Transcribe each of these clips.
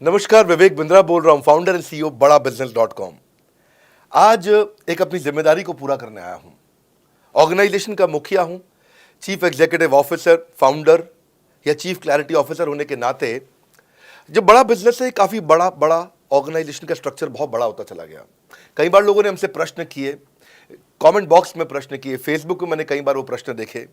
नमस्कार, विवेक बिंद्रा बोल रहा हूं, फाउंडर एंड सीईओ बड़ा बिजनेस .com। आज एक अपनी जिम्मेदारी को पूरा करने आया हूं। ऑर्गेनाइजेशन का मुखिया हूं, चीफ एग्जीक्यूटिव ऑफिसर, फाउंडर या चीफ क्लैरिटी ऑफिसर होने के नाते जब बड़ा बिजनेस है, काफी बड़ा बड़ा ऑर्गेनाइजेशन का स्ट्रक्चर बहुत बड़ा होता चला गया। कई बार लोगों ने हमसे प्रश्न किए, कमेंट बॉक्स में प्रश्न किए, फेसबुक पे मैंने कई बार वो प्रश्न देखे।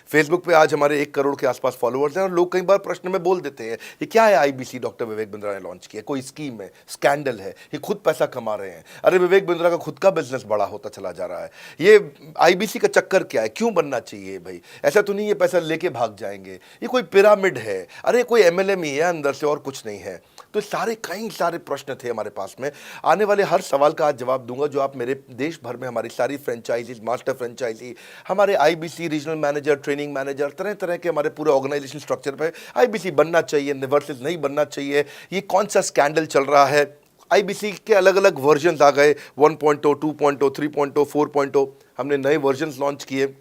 फेसबुक पे आज हमारे 1 करोड़ के आसपास फॉलोअर्स हैं और लोग कई बार प्रश्न में बोल देते हैं, ये क्या है आईबीसी डॉक्टर विवेक बिंद्रा ने लॉन्च किया, कोई स्कीम है, स्कैंडल है, ये खुद पैसा कमा रहे हैं, अरे विवेक बिंद्रा का खुद का बिजनेस बड़ा होता चला जा रहा है, ये आईबीसी का चक्कर क्या है, क्यों बनना चाहिए भाई, ऐसा तो नहीं ये पैसा लेके भाग जाएंगे, ये कोई पिरामिड है, अरे कोई एमएलएम ही है अंदर से और कुछ नहीं है। तो कई सारे प्रश्न थे हमारे पास में। आने वाले हर सवाल का आज जवाब दूंगा जो आप मेरे देश भर में हमारी सारी फ्रेंचाइजीज, मास्टर फ्रेंचाइजी, हमारे IBC regional manager, training manager, तरह तरह के हमारे पूरे ऑर्गेनाइजेशन स्ट्रक्चर पे आईबीसी बनना चाहिए, वर्सेस नहीं बनना चाहिए, ये कौन सा स्कैंडल चल रहा है। आईबीसी के अलग अलग वर्जन आ गए, 1.0, 2.0, 3.0, 4.0, हमने नए वर्जन लॉन्च किए।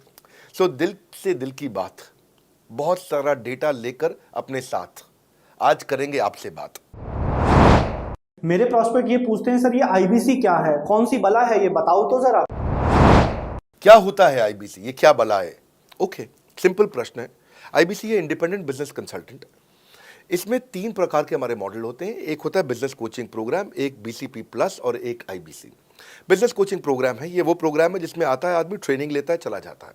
सो दिल से दिल की बात, बहुत सारा डेटा लेकर अपने साथ आज करेंगे आपसे बात। मेरे प्रॉस्पेक्ट ये पूछते हैं, सर ये आईबीसी क्या है, कौन सी बला है, ये बताओ तो जरा। क्या होता है आईबीसी, ये क्या बला है? ओके, सिंपल प्रश्न है। आईबीसी है इंडिपेंडेंट बिजनेस कंसल्टेंट। इसमें 3 प्रकार के हमारे मॉडल होते हैं। एक होता है बिजनेस कोचिंग प्रोग्राम, एक बीसीपी प्लस और एक आईबीसी। बिजनेस कोचिंग प्रोग्राम है, ये वो प्रोग्राम है जिसमें आता है आदमी, ट्रेनिंग लेता है, चला जाता है।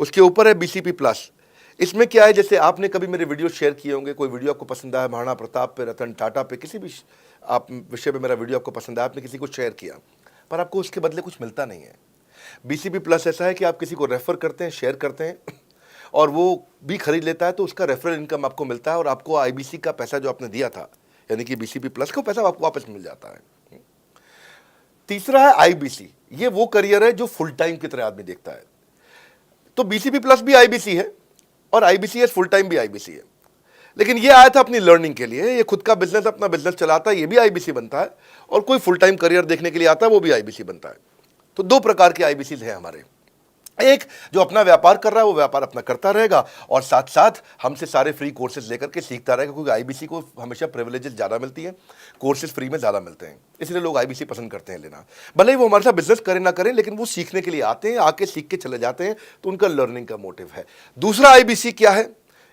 उसके ऊपर है बीसीपी प्लस। इसमें क्या है, जैसे आपने कभी मेरे वीडियो शेयर किए होंगे, कोई वीडियो आपको पसंद आया, महाराणा प्रताप पे, रतन टाटा पे, किसी भी आप विषय पे मेरा वीडियो आपको पसंद आया, आपने किसी को शेयर किया, पर आपको उसके बदले कुछ मिलता नहीं है। बीसीपी प्लस ऐसा है कि आप किसी को रेफर करते हैं, शेयर करते हैं और वो भी खरीद लेता है, तो उसका रेफरल इनकम आपको मिलता है और आपको आईबीसी का पैसा जो आपने दिया था, यानी कि बीसीपी प्लस का पैसा आपको वापस मिल जाता है। तीसरा है आईबीसी। ये वो करियर है जो फुल टाइम की तरह आदमी देखता है। तो बीसीपी प्लस भी आईबीसी है और आईबीसी फुल टाइम भी आईबीसी है। लेकिन ये आया था अपनी लर्निंग के लिए, ये खुद का बिजनेस, अपना बिजनेस चलाता है, ये भी आईबीसी बनता है, और कोई फुल टाइम करियर देखने के लिए आता है, वो भी आईबीसी बनता है। तो 2 प्रकार के आईबीसी हैं हमारे। एक जो अपना व्यापार कर रहा है वो व्यापार अपना करता रहेगा और साथ साथ हमसे सारे फ्री कोर्सेज लेकर के सीखता रहेगा, क्योंकि आईबीसी को हमेशा प्रिविलेजेस ज़्यादा मिलती है, कोर्सेज फ्री में ज़्यादा मिलते हैं, इसलिए लोग आईबीसी पसंद करते हैं लेना। भले ही वो हमारे साथ बिजनेस करें ना करें, लेकिन वो सीखने के लिए आते हैं, आके सीख के चले जाते हैं, तो उनका लर्निंग का मोटिव है। दूसरा आईबीसी क्या है,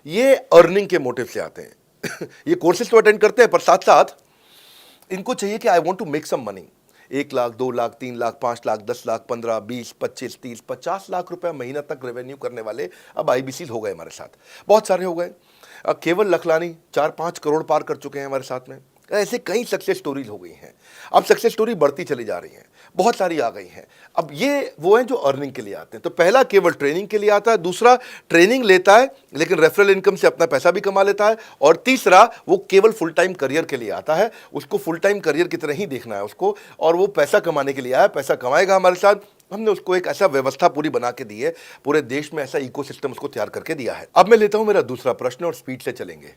ये अर्निंग के मोटिव से आते हैं। ये कोर्सेज तो अटेंड करते हैं, पर साथ साथ इनको चाहिए कि I want to make some money. 1 lakh, 2 lakh, 3 lakh, 5 lakh, 10 lakh, 15, 20, 25, 30, 50 lakh रुपए महीना तक रेवेन्यू करने वाले अब आईबीसी हो गए हमारे साथ, बहुत सारे हो गए। केवल लखलानी 4-5 करोड़ पार कर चुके हैं हमारे साथ में। ऐसे कई सक्सेस स्टोरीज हो गई हैं। अब सक्सेस स्टोरी बढ़ती चली जा रही हैं, बहुत सारी आ गई हैं। अब ये वो हैं जो अर्निंग के लिए आते हैं। तो पहला केवल ट्रेनिंग के लिए आता है, दूसरा ट्रेनिंग लेता है लेकिन रेफरल इनकम से अपना पैसा भी कमा लेता है, और तीसरा वो केवल फुल टाइम करियर के लिए आता है, उसको फुल टाइम करियर की तरह ही देखना है उसको, और वो पैसा कमाने के लिए आया, पैसा कमाएगा हमारे साथ। हमने उसको एक ऐसा व्यवस्था पूरी बना के दी है, पूरे देश में ऐसा इकोसिस्टम उसको तैयार करके दिया है। अब मैं लेता हूं मेरा दूसरा प्रश्न और स्पीड से चलेंगे।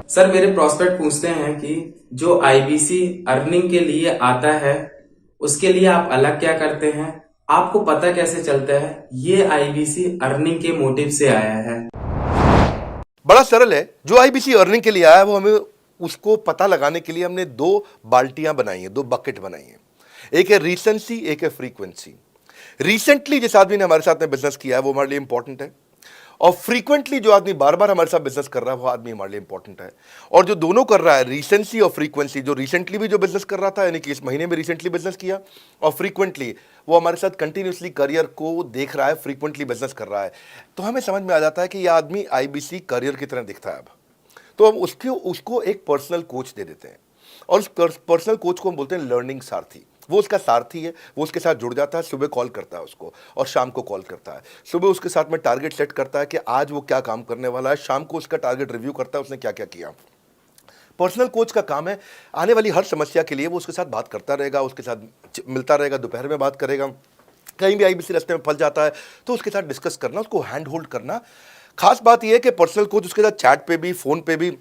सर मेरे प्रोस्पेक्ट पूछते हैं कि जो आईबीसी अर्निंग के लिए आता है उसके लिए आप अलग क्या करते हैं, आपको पता कैसे चलता है ये आईबीसी अर्निंग के मोटिव से आया है? बड़ा सरल है। जो आईबीसी अर्निंग के लिए आया है वो हमें उसको पता लगाने के लिए हमने 2 बाल्टियां बनाई हैं, 2 बकेट बनाई हैं। एक है रीसेंसी, एक है फ्रीक्वेंसी। रिसेंटली जिस आदमी ने हमारे साथ में बिजनेस किया है वो हमारे लिए इंपॉर्टेंट है, और फ्रीक्वेंटली जो आदमी बार बार हमारे साथ बिजनेस कर रहा है वो आदमी हमारे लिए इंपॉर्टेंट है। और जो दोनों कर रहा है, रिसेंसी और फ्रीक्वेंसी, जो रिसेंटली भी जो बिजनेस कर रहा था, यानी कि इस महीने में रिसेंटली बिजनेस किया, और फ्रीक्वेंटली वो हमारे साथ कंटिन्यूसली करियर को देख रहा है, फ्रीक्वेंटली बिजनेस कर रहा है, तो हमें समझ में आ जाता है कि यह आदमी आईबीसी करियर की तरह दिखता है। अब तो हम उसको एक पर्सनल कोच दे देते हैं, और उस पर्सनल कोच को हम बोलते हैं लर्निंग सारथी। वो उसका सारथी है, वो उसके साथ जुड़ जाता है, सुबह कॉल करता है उसको और शाम को कॉल करता है। सुबह उसके साथ में टारगेट सेट करता है कि आज वो क्या काम करने वाला है, शाम को उसका टारगेट रिव्यू करता है उसने क्या क्या किया। पर्सनल कोच का काम है आने वाली हर समस्या के लिए वो उसके साथ बात करता रहेगा, उसके साथ मिलता रहेगा, दोपहर में बात करेगा, कहीं भी आईबीसी रास्ते में फंस जाता है तो उसके साथ डिस्कस करना, उसको हैंड होल्ड करना। खास बात यह है कि पर्सनल कोच उसके साथ चैट पे भी, फोन पे भी,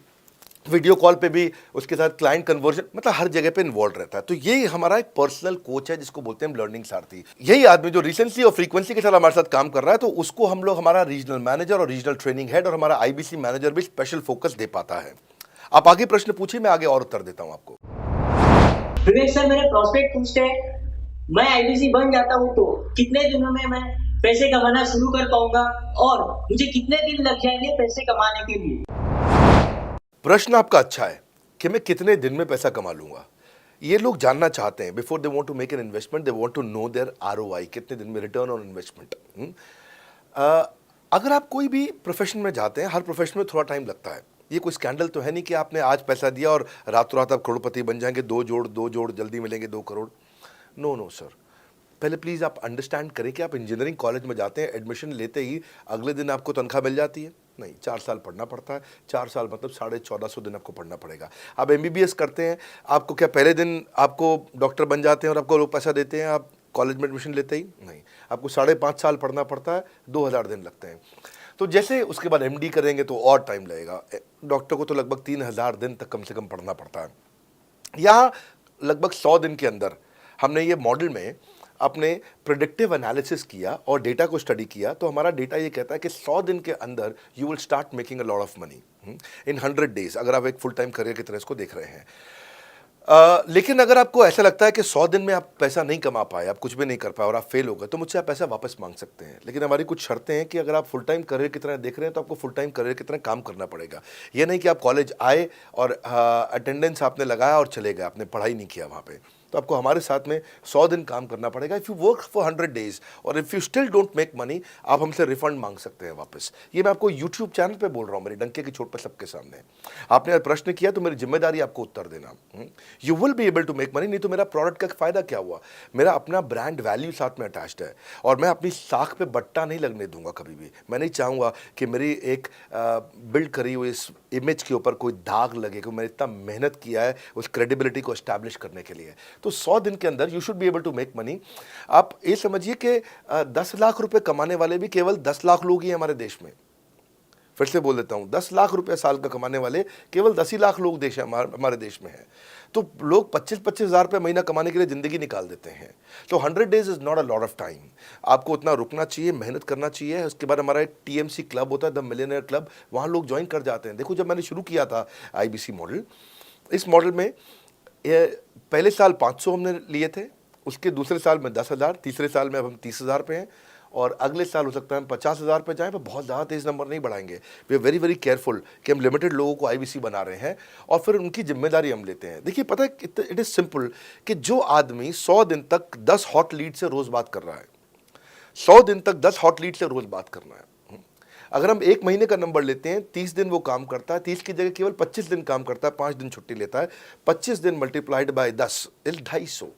वीडियो कॉल पे भी, उसके साथ क्लाइंट कन्वर्जन, मतलब हर जगह पे इन्वॉल्व रहता है। तो ये हमारा एक पर्सनल कोच है जिसको बोलते हैं लर्निंग सारथी। यही आदमी जो रिसेंसी और फ्रीक्वेंसी के साथ हमारे साथ काम कर रहा है, तो उसको हम लोग हमारा रीजनल मैनेजर और रीजनल ट्रेनिंग हेड और हमारा आईबीसी मैनेजर भी स्पेशल फोकस दे पाता है। आप आगे प्रश्न पूछिए, मैं आगे और उत्तर देता हूं आपको। विवेक सर, मेरे प्रोस्पेक्ट पूछते हैं, मैं आईबीसी बन जाता हूँ तो कितने दिनों में मैं पैसे कमाना शुरू कर पाऊंगा और मुझे कितने दिन लग जाएंगे पैसे कमाने के लिए? प्रश्न आपका अच्छा है कि मैं कितने दिन में पैसा कमा लूंगा। ये लोग जानना चाहते हैं, before they want to make an investment, they want to know their ROI, कितने दिन में रिटर्न ऑन इन्वेस्टमेंट। अगर आप कोई भी प्रोफेशन में जाते हैं, हर प्रोफेशन में थोड़ा टाइम लगता है। ये कोई स्कैंडल तो है नहीं कि आपने आज पैसा दिया और रातों रात आप करोड़पति बन जाएंगे, दो जोड़ जल्दी मिलेंगे 2 करोड़। नो सर, पहले प्लीज़ आप अंडरस्टैंड करें कि आप इंजीनियरिंग कॉलेज में जाते हैं, एडमिशन लेते ही अगले दिन आपको तनख्वाह मिल जाती है? नहीं, 4 साल पढ़ना पड़ता है। 4 साल मतलब 1450 दिन आपको पढ़ना पड़ेगा। आप एमबीबीएस करते हैं, आपको क्या पहले दिन आपको डॉक्टर बन जाते हैं और आपको लोग पैसा देते हैं आप कॉलेज में एडमिशन लेते ही? नहीं, आपको 5.5 साल पढ़ना पड़ता है, 2000 दिन लगते हैं। तो जैसे उसके बाद एमडी करेंगे तो और टाइम लगेगा। डॉक्टर को तो लगभग 3000 दिन तक कम से कम पढ़ना पड़ता है। यहाँ लगभग 100 दिन के अंदर हमने ये मॉडल में अपने प्रेडिक्टिव एनालिसिस किया और डेटा को स्टडी किया, तो हमारा डेटा ये कहता है कि 100 दिन के अंदर you will start making a lot of money in 100 days, अगर आप एक फुल टाइम करियर की तरह इसको देख रहे हैं। लेकिन अगर आपको ऐसा लगता है कि 100 दिन में आप पैसा नहीं कमा पाए, आप कुछ भी नहीं कर पाए और आप फेल हो गए, तो मुझसे आप पैसा वापस मांग सकते हैं। लेकिन हमारी कुछ शर्तें हैं कि अगर आप फुल टाइम करियर की तरह देख रहे हैं तो आपको फुल टाइम करियर की तरह काम करना पड़ेगा। ये नहीं कि आप कॉलेज आए और अटेंडेंस आपने लगाया और चले गए, आपने पढ़ाई नहीं किया वहाँ पे। तो आपको हमारे साथ में 100 दिन काम करना पड़ेगा। If you work for 100 days और if you still don't make money, आप हमसे रिफंड मांग सकते हैं वापस। ये मैं आपको यूट्यूब चैनल पे बोल रहा हूँ, मेरी डंके की चोट पर सबके सामने। आपने प्रश्न किया तो मेरी जिम्मेदारी आपको उत्तर देना। You will be able to make money, नहीं तो मेरा प्रोडक्ट का फ़ायदा क्या हुआ? मेरा अपना ब्रांड वैल्यू साथ में अटैच्ड है और मैं अपनी साख पे बट्टा नहीं लगने दूंगा कभी भी। मैं नहीं चाहूँगा कि मेरी एक बिल्ड करी हुई इस इमेज के ऊपर कोई दाग लगे, क्योंकि मैंने इतना मेहनत किया है उस क्रेडिबिलिटी को एस्टैब्लिश करने के लिए। तो 100 दिन के अंदर you should be able to make money. आप ये समझिए कि 10 लाख रुपए कमाने वाले भी केवल 10 लाख लोग ही हैं हमारे देश में। फिर से बोल देता हूं, 10 लाख रुपए साल का कमाने वाले केवल 10 ही लाख लोग देश हमारे देश में हैं। तो लोग 25-25 हज़ार रुपये महीना कमाने के लिए ज़िंदगी निकाल देते हैं। तो 100 days is not a lot of time. आपको उतना रुकना चाहिए, मेहनत करना चाहिए। उसके बाद हमारा एक टीएमसी क्लब होता है, द मिलियनेयर क्लब, वहाँ लोग ज्वाइन कर जाते हैं। देखो, जब मैंने शुरू किया था आईबीसी मॉडल, इस मॉडल में पहले साल 500 हमने लिए थे, उसके दूसरे साल में 10,000, तीसरे साल में अब हम 30,000 पे हैं और अगले साल हो सकता है हम 50,000 पे जाएं, पर बहुत ज़्यादा तेज़ नंबर नहीं बढ़ाएंगे। We are very very careful कि हम लिमिटेड लोगों को आईबीसी बना रहे हैं और फिर उनकी जिम्मेदारी हम लेते हैं। देखिए, पता है इट इज़ सिंपल कि जो आदमी 100 दिन तक 10 हॉट लीड से रोज़ बात कर रहा है, 100 दिन तक 10 हॉट लीड से रोज़ बात करना है। अगर हम 1 महीने का नंबर लेते हैं, 30 दिन वो काम करता है, 30 की जगह केवल 25 दिन काम करता है, 5 दिन छुट्टी लेता है, 25 दिन मल्टीप्लाइड बाय 10 इज 250।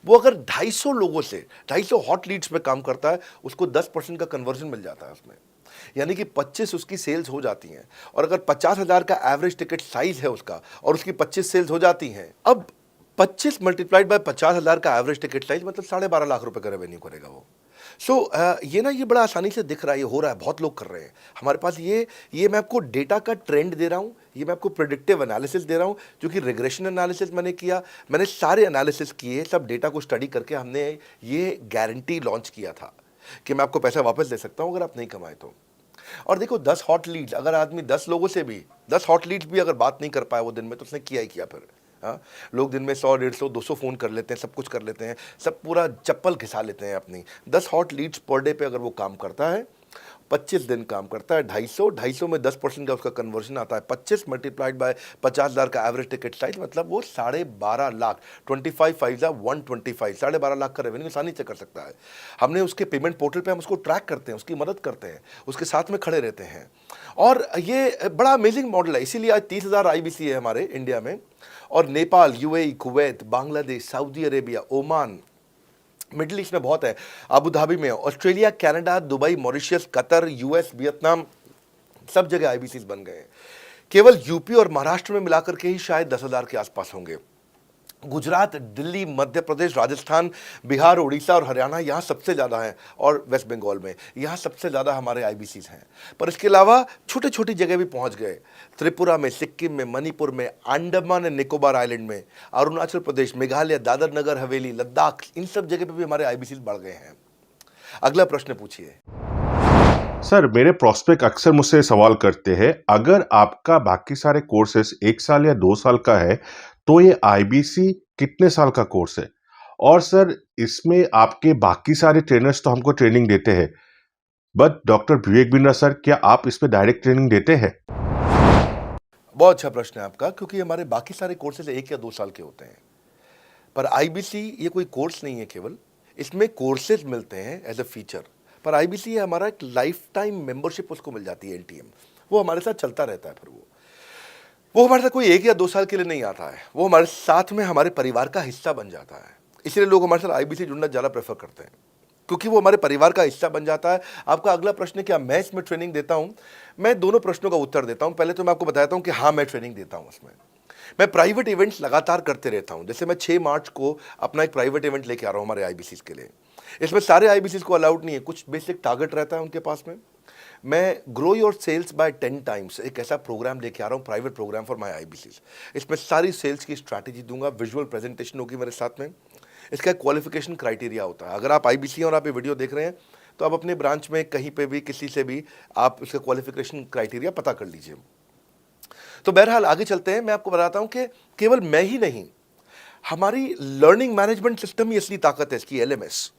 वो अगर 250 लोगों से 250 हॉट लीड्स पे काम करता है, उसको 10% का कन्वर्जन मिल जाता है उसमें, यानी कि 25 उसकी सेल्स हो जाती हैं। और अगर 50,000 का एवरेज टिकट साइज है उसका और उसकी 25 सेल्स हो जाती हैं, अब 25 मल्टीप्लाइड बाय 50,000 का एवरेज टिकट साइज मतलब 12.5 लाख रुपए का रेवेन्यू करेगा वो। ये बड़ा आसानी से दिख रहा है, ये हो रहा है, बहुत लोग कर रहे हैं हमारे पास। ये मैं आपको डेटा का ट्रेंड दे रहा हूँ, ये मैं आपको प्रेडिक्टिव एनालिसिस दे रहा हूँ, जो कि रिग्रेशन एनालिसिस मैंने किया, मैंने सारे एनालिसिस किए, सब डेटा को स्टडी करके हमने ये गारंटी लॉन्च किया था कि मैं आपको पैसा वापस दे सकता हूँ अगर आप नहीं कमाए तो। और देखो, 10 हॉट लीड्स, अगर आदमी 10 लोगों से भी 10 हॉट लीड्स भी अगर बात नहीं कर पाया वो दिन में, तो उसने किया ही किया फिर। हाँ, लोग दिन में 100, 150, 200 फ़ोन कर लेते हैं, सब कुछ कर लेते हैं, सब पूरा चप्पल घिसा लेते हैं अपनी। 10 हॉट लीड्स पर डे पे अगर वो काम करता है, 25 दिन काम करता है, 250 में 10% का उसका कन्वर्जन आता है, 25 मल्टीप्लाइड बाय 50,000 का एवरेज टिकट साइज, मतलब वो 12.5 लाख, 25 5 125, 12.5 लाख का रेवेन्यू आसानी से कर सकता है। हमने उसके पेमेंट पोर्टल पे हम उसको ट्रैक करते हैं, उसकी मदद करते हैं, उसके साथ में खड़े रहते हैं। और ये बड़ा अमेजिंग मॉडल है, इसीलिए आज 30,000 आईबीसी है हमारे इंडिया में। और Nepal, UAE, Kuwait, Bangladesh, Saudi Arabia, Oman, middle east में बहुत है, अबू धाबी में, Australia, Canada, Dubai, Mauritius, Qatar, US, Vietnam, सब जगह आईबीसी बन गए हैं। केवल यूपी और महाराष्ट्र में मिलाकर के ही शायद 10,000 के आसपास होंगे। गुजरात, दिल्ली, मध्य प्रदेश, राजस्थान, बिहार, उड़ीसा और हरियाणा, यहाँ सबसे ज़्यादा हैं, और वेस्ट बंगाल में यहाँ सबसे ज़्यादा हमारे आईबीसीज हैं। पर इसके अलावा छोटी छोटी जगह भी पहुँच गए, त्रिपुरा में, सिक्किम में, मणिपुर में, अंडमान एंड निकोबार आइलैंड में, अरुणाचल प्रदेश, मेघालय, दादर नगर हवेली, लद्दाख, इन सब जगह पे भी हमारे आईबीसीज बढ़ गए हैं। अगला प्रश्न पूछिए। सर मेरे प्रोस्पेक्ट अक्सर मुझसे सवाल करते हैं, अगर आपका बाकी सारे कोर्सेस 1 साल या 2 साल का है, तो ये आईबीसी कितने साल का कोर्स है? और सर इसमें आपके बाकी सारे ट्रेनर्स तो हमको ट्रेनिंग देते हैं, but doctor Vivek Bindra sir, क्या आप इसमें डायरेक्ट ट्रेनिंग देते हैं? बहुत अच्छा प्रश्न है आपका, क्योंकि हमारे बाकी सारे कोर्सेज 1 या 2 साल के होते हैं, पर आईबीसी ये कोई कोर्स नहीं है केवल, इसमें कोर्सेज मिलते हैं एज अ फीचर। पर आईबीसी ये हमारा एक लाइफ टाइम मेंबरशिप उसको मिल जाती है, एनटीएम, वो हमारे साथ चलता रहता है। फिर वो हमारे साथ कोई 1 या 2 साल के लिए नहीं आता है, वो हमारे साथ में हमारे परिवार का हिस्सा बन जाता है। इसलिए लोग हमारे साथ आईबीसी जुड़ना ज़्यादा प्रेफर करते हैं, क्योंकि वो हमारे परिवार का हिस्सा बन जाता है। आपका अगला प्रश्न है क्या मैं इसमें ट्रेनिंग देता हूं? मैं दोनों प्रश्नों का उत्तर देता हूं। पहले तो मैं आपको बताता हूं कि हाँ, मैं ट्रेनिंग देता हूं उसमें। मैं प्राइवेट इवेंट्स लगातार करते रहता हूं। जैसे मैं 6 मार्च को अपना एक प्राइवेट इवेंट लेके आ रहा हूं हमारे आईबीसीज के लिए। इसमें सारे आईबीसीज को अलाउड नहीं है, कुछ बेसिक टारगेट रहता है उनके पास में। मैं grow your sales by 10 times एक ऐसा प्रोग्राम लेके आ रहा हूँ, private program for my IBCs. इसमें सारी सेल्स की स्ट्रैटेजी दूंगा, विजुअल प्रेजेंटेशन होगी मेरे साथ में। इसका क्वालिफिकेशन क्राइटेरिया होता है। अगर आप आईबीसी और आप ये वीडियो देख रहे हैं, तो आप अपने ब्रांच में कहीं पे भी किसी से भी आप इसका क्वालिफिकेशन क्राइटेरिया पता कर लीजिए। तो बहरहाल आगे चलते हैं। मैं आपको बताता हूं कि केवल मैं ही नहीं, हमारी लर्निंग मैनेजमेंट सिस्टम ही असली ताकत है इसकी, एलएमएस।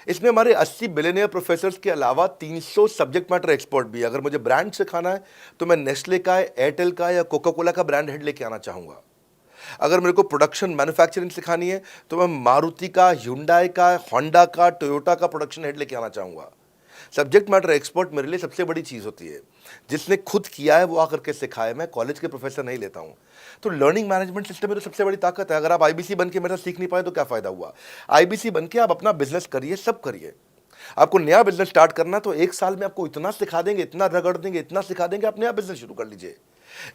इसमें हमारे 80 बिलियनियर प्रोफेसर्स के अलावा 300 सब्जेक्ट मैटर एक्सपर्ट भी। अगर मुझे ब्रांड सिखाना है तो मैं नेस्ले का, एयरटेल का या कोका कोला का ब्रांड हेड लेके आना चाहूँगा। अगर मेरे को प्रोडक्शन मैन्युफैक्चरिंग सिखानी है तो मैं मारुति का, ह्युंडई का, होंडा का, टोयोटा का प्रोडक्शन हेड लेके आना चाहूँगा। सब्जेक्ट मैटर एक्सपर्ट मेरे लिए सबसे बड़ी चीज़ होती है। जिसने खुद किया है वो आकर के सिखाए। मैं कॉलेज के प्रोफेसर नहीं लेता हूँ। तो लर्निंग मैनेजमेंट सिस्टम में तो सबसे बड़ी ताकत है। अगर आप आईबीसी बन के मेरे साथ सीख नहीं पाए तो क्या फ़ायदा हुआ? आईबीसी बन के आप अपना बिजनेस करिए, सब करिए। आपको नया बिजनेस स्टार्ट करना तो 1 साल में आपको इतना सिखा देंगे, इतना रगड़ देंगे, इतना सिखा देंगे, आप नया बिजनेस शुरू कर लीजिए।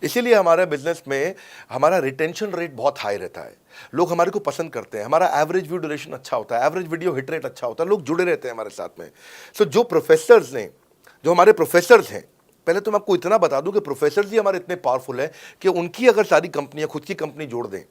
इसीलिए हमारे बिजनेस में हमारा रिटेंशन रेट बहुत हाई रहता है। लोग हमारे को पसंद करते हैं। हमारा एवरेज व्यू ड्यूरेशन अच्छा होता है, एवरेज वीडियो हिट रेट अच्छा होता है, लोग जुड़े रहते हैं हमारे साथ में। सो जो प्रोफेसर्स ने, जो हमारे प्रोफेसर्स हैं, पहले तो मैं आपको इतना बता दूं कि प्रोफेसर्स ही हमारे इतने पावरफुल हैं कि उनकी अगर सारी कंपनियां खुद की कंपनी जोड़ दें,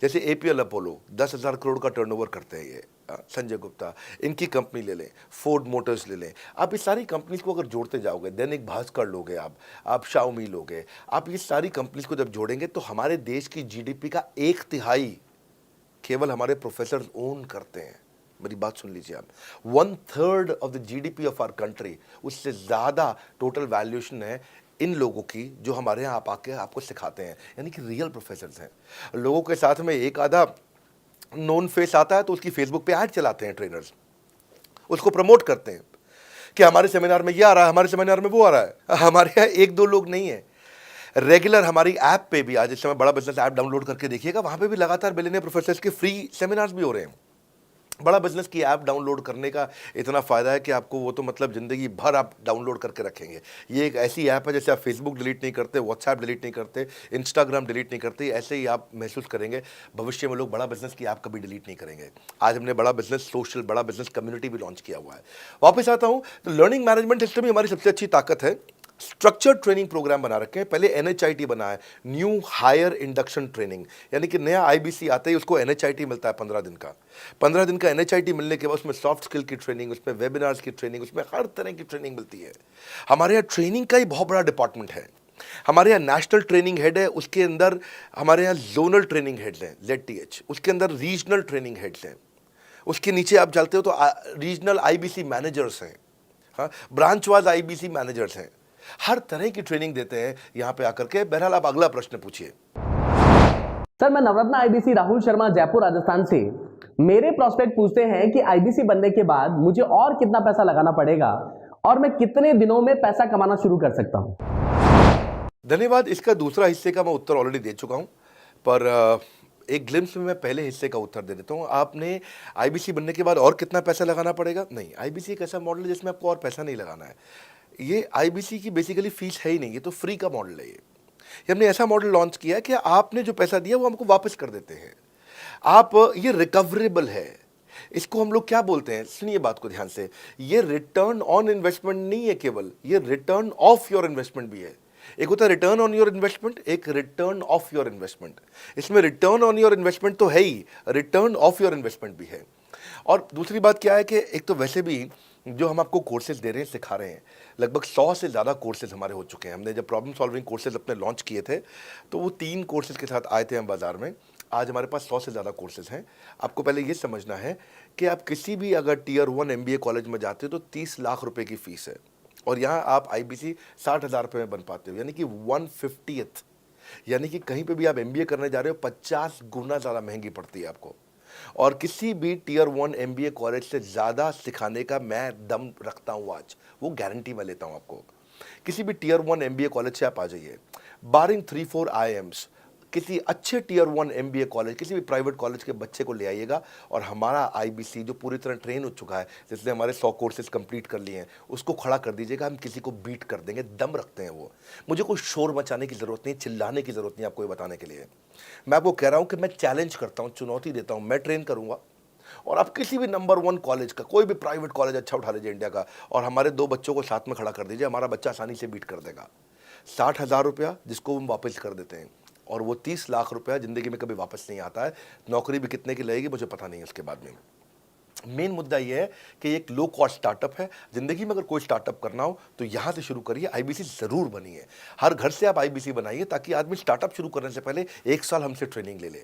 जैसे एपीएल अपोलो 10,000 करोड़ का टर्नओवर करते हैं ये, संजय गुप्ता, इनकी कंपनी ले लें, फोर्ड मोटर्स ले लें। आप इस सारी कंपनीज को अगर जोड़ते जाओगे, दैनिक भास्कर लोगे, आप शाओमी लोगे, आप ये सारी कंपनीज को जब जोड़ेंगे तो हमारे देश की जीडीपी का 1/3 केवल हमारे प्रोफेसर ओन करते हैं। मेरी बात सुन लीजिए आप, 1/3 of the GDP of our country, उससे ज़्यादा टोटल वैल्यूएशन है इन लोगों की जो हमारे यहाँ आप आके आपको सिखाते हैं, यानी कि रियल प्रोफेसर्स हैं। लोगों के साथ में एक आधा नोन फेस आता है तो उसकी फेसबुक पे ऐड चलाते हैं ट्रेनर्स, उसको प्रमोट करते हैं कि हमारे सेमिनार में ये आ रहा है, हमारे सेमिनार में वो आ रहा है। हमारे यहाँ 1-2 लोग नहीं है, रेगुलर हमारी ऐप पे भी, आज इस समय बड़ा बिजनेस ऐप डाउनलोड करके देखिएगा, वहाँ पे भी लगातार बिलियनियर प्रोफेसर्स के फ्री सेमिनार्स भी हो रहे हैं। बड़ा बिजनेस की ऐप डाउनलोड करने का इतना फ़ायदा है कि आपको वो तो मतलब ज़िंदगी भर आप डाउनलोड करके रखेंगे। ये एक ऐसी ऐप है जैसे आप फेसबुक डिलीट नहीं करते, व्हाट्सएप डिलीट नहीं करते, इंस्टाग्राम डिलीट नहीं करते, ऐसे ही आप महसूस करेंगे भविष्य में लोग बड़ा बिजनेस की ऐप कभी डिलीट नहीं करेंगे। आज हमने बड़ा बिजनेस सोशल, बड़ा बिजनेस कम्युनिटी भी लॉन्च किया हुआ है। वापस आता हूँ, तो लर्निंग मैनेजमेंट सिस्टम ही हमारी सबसे अच्छी ताकत है। स्ट्रक्चर्ड ट्रेनिंग प्रोग्राम बना रखे हैं। पहले एनएचआईटी बना है, न्यू हायर इंडक्शन ट्रेनिंग, यानी कि नया आईबीसी आता है उसको एनएचआईटी मिलता है 15 दिन का। 15 दिन का एनएचआईटी मिलने के बाद उसमें सॉफ्ट स्किल की ट्रेनिंग, उसमें वेबिनार्स की ट्रेनिंग, उसमें हर तरह की ट्रेनिंग मिलती है। हमारे यहाँ ट्रेनिंग का ही बहुत बड़ा डिपार्टमेंट है। हमारे यहाँ नेशनल ट्रेनिंग हेड है, उसके अंदर हमारे यहाँ जोनल ट्रेनिंग हेड्स हैं, ZTH, उसके अंदर रीजनल ट्रेनिंग हेड्स हैं, उसके नीचे आप चलते हो तो रीजनल आईबीसी मैनेजर्स हैं, हाँ, ब्रांच वाइज आईबीसी मैनेजर्स हैं। हर तरह की ट्रेनिंग देते हैं यहाँ पे आकर के। बहरहाल आप अगला प्रश्न पूछिए। सर, मैं नवरत्न आईबीसी राहुल शर्मा, जयपुर राजस्थान से। मेरे प्रोस्पेक्ट पूछते हैं कि आईबीसी बनने के बाद मुझे और कितना पैसा लगाना पड़ेगा और मैं कितने दिनों में पैसा कमाना शुरू कर सकता हूं? धन्यवाद। इसका दूसरा हिस्से का मैं उत्तर ऑलरेडी दे चुका हूं, पर एक ग्लिम्स में मैं पहले हिस्से का उत्तर दे देता हूं। आपने आईबीसी बनने के बाद और कितना पैसा लगाना पड़ेगा? नहीं, आईबीसी एक ऐसा मॉडल है जिसमें आपको और पैसा नहीं लगाना है। ये आईबीसी की बेसिकली फीस है ही नहीं, ये तो फ्री का मॉडल है। ये हमने ऐसा मॉडल लॉन्च किया है कि आपने जो पैसा दिया वो हमको वापस कर देते हैं आप। ये रिकवरेबल है। इसको हम लोग क्या बोलते हैं, सुनिए बात को ध्यान से, ये रिटर्न ऑन इन्वेस्टमेंट नहीं है केवल, ये रिटर्न ऑफ योर इन्वेस्टमेंट भी है। एक होता है रिटर्न ऑन योर इन्वेस्टमेंट, एक रिटर्न ऑफ योर इन्वेस्टमेंट। इसमें रिटर्न ऑन योर इन्वेस्टमेंट तो है ही, रिटर्न ऑफ योर इन्वेस्टमेंट भी है। और दूसरी बात क्या है कि एक तो वैसे भी जो हम आपको कोर्सेज दे रहे हैं, सिखा रहे हैं, लगभग 100 से ज़्यादा कोर्सेज हमारे हो चुके हैं। हमने जब प्रॉब्लम सॉल्विंग कोर्सेज अपने लॉन्च किए थे तो वो 3 कोर्सेज के साथ आए थे हम बाज़ार में। आज हमारे पास 100 से ज़्यादा कोर्सेज हैं। आपको पहले ये समझना है कि आप किसी भी अगर टियर 1 MBA कॉलेज में जाते हो तो 30 लाख रुपए की फ़ीस है, और यहाँ आप IBC 60,000 रुपये में बन पाते हो, यानी कि 1/50th। यानी कि कहीं पे भी आप MBA करने जा रहे हो 50 गुना ज़्यादा महंगी पड़ती है आपको। और किसी भी टियर 1 MBA कॉलेज से ज़्यादा सिखाने का मैं दम रखता हूँ आज, वो गारंटी मैं लेता हूँ आपको। किसी भी टियर 1 MBA कॉलेज से आप आ जाइए, बारिंग 3-4 IIMs, किसी अच्छे टियर 1 MBA कॉलेज, किसी भी प्राइवेट कॉलेज के बच्चे को ले आइएगा, और हमारा IBC जो पूरी तरह ट्रेन हो चुका है, जिसने हमारे 100 कोर्सेज कंप्लीट कर लिए हैं, उसको खड़ा कर दीजिएगा, हम किसी को बीट कर देंगे, दम रखते हैं वो। मुझे कोई शोर मचाने की ज़रूरत नहीं, चिल्लाने की ज़रूरत नहीं आपको ये बताने के लिए। मैं आपको कह रहा हूँ कि मैं चैलेंज करता हूँ, चुनौती देता हूँ, मैं ट्रेन करूँगा, और आप किसी भी नंबर 1 कॉलेज का, कोई भी प्राइवेट कॉलेज अच्छा उठा लीजिए इंडिया का, और हमारे 2 बच्चों को साथ में खड़ा कर दीजिए, हमारा बच्चा आसानी से बीट कर देगा। 60,000 रुपया जिसको हम वापस कर देते हैं, और वो 30 लाख रुपया ज़िंदगी में कभी वापस नहीं आता है। नौकरी भी कितने की लगेगी मुझे पता नहीं है उसके बाद में। मेन मुद्दा ये है कि एक लो कॉस्ट स्टार्टअप है। ज़िंदगी में अगर कोई स्टार्टअप करना हो तो यहाँ से शुरू करिए, IBC ज़रूर बनिए। हर घर से आप IBC बनाइए, ताकि आदमी स्टार्टअप शुरू करने से पहले 1 साल हमसे ट्रेनिंग ले ले।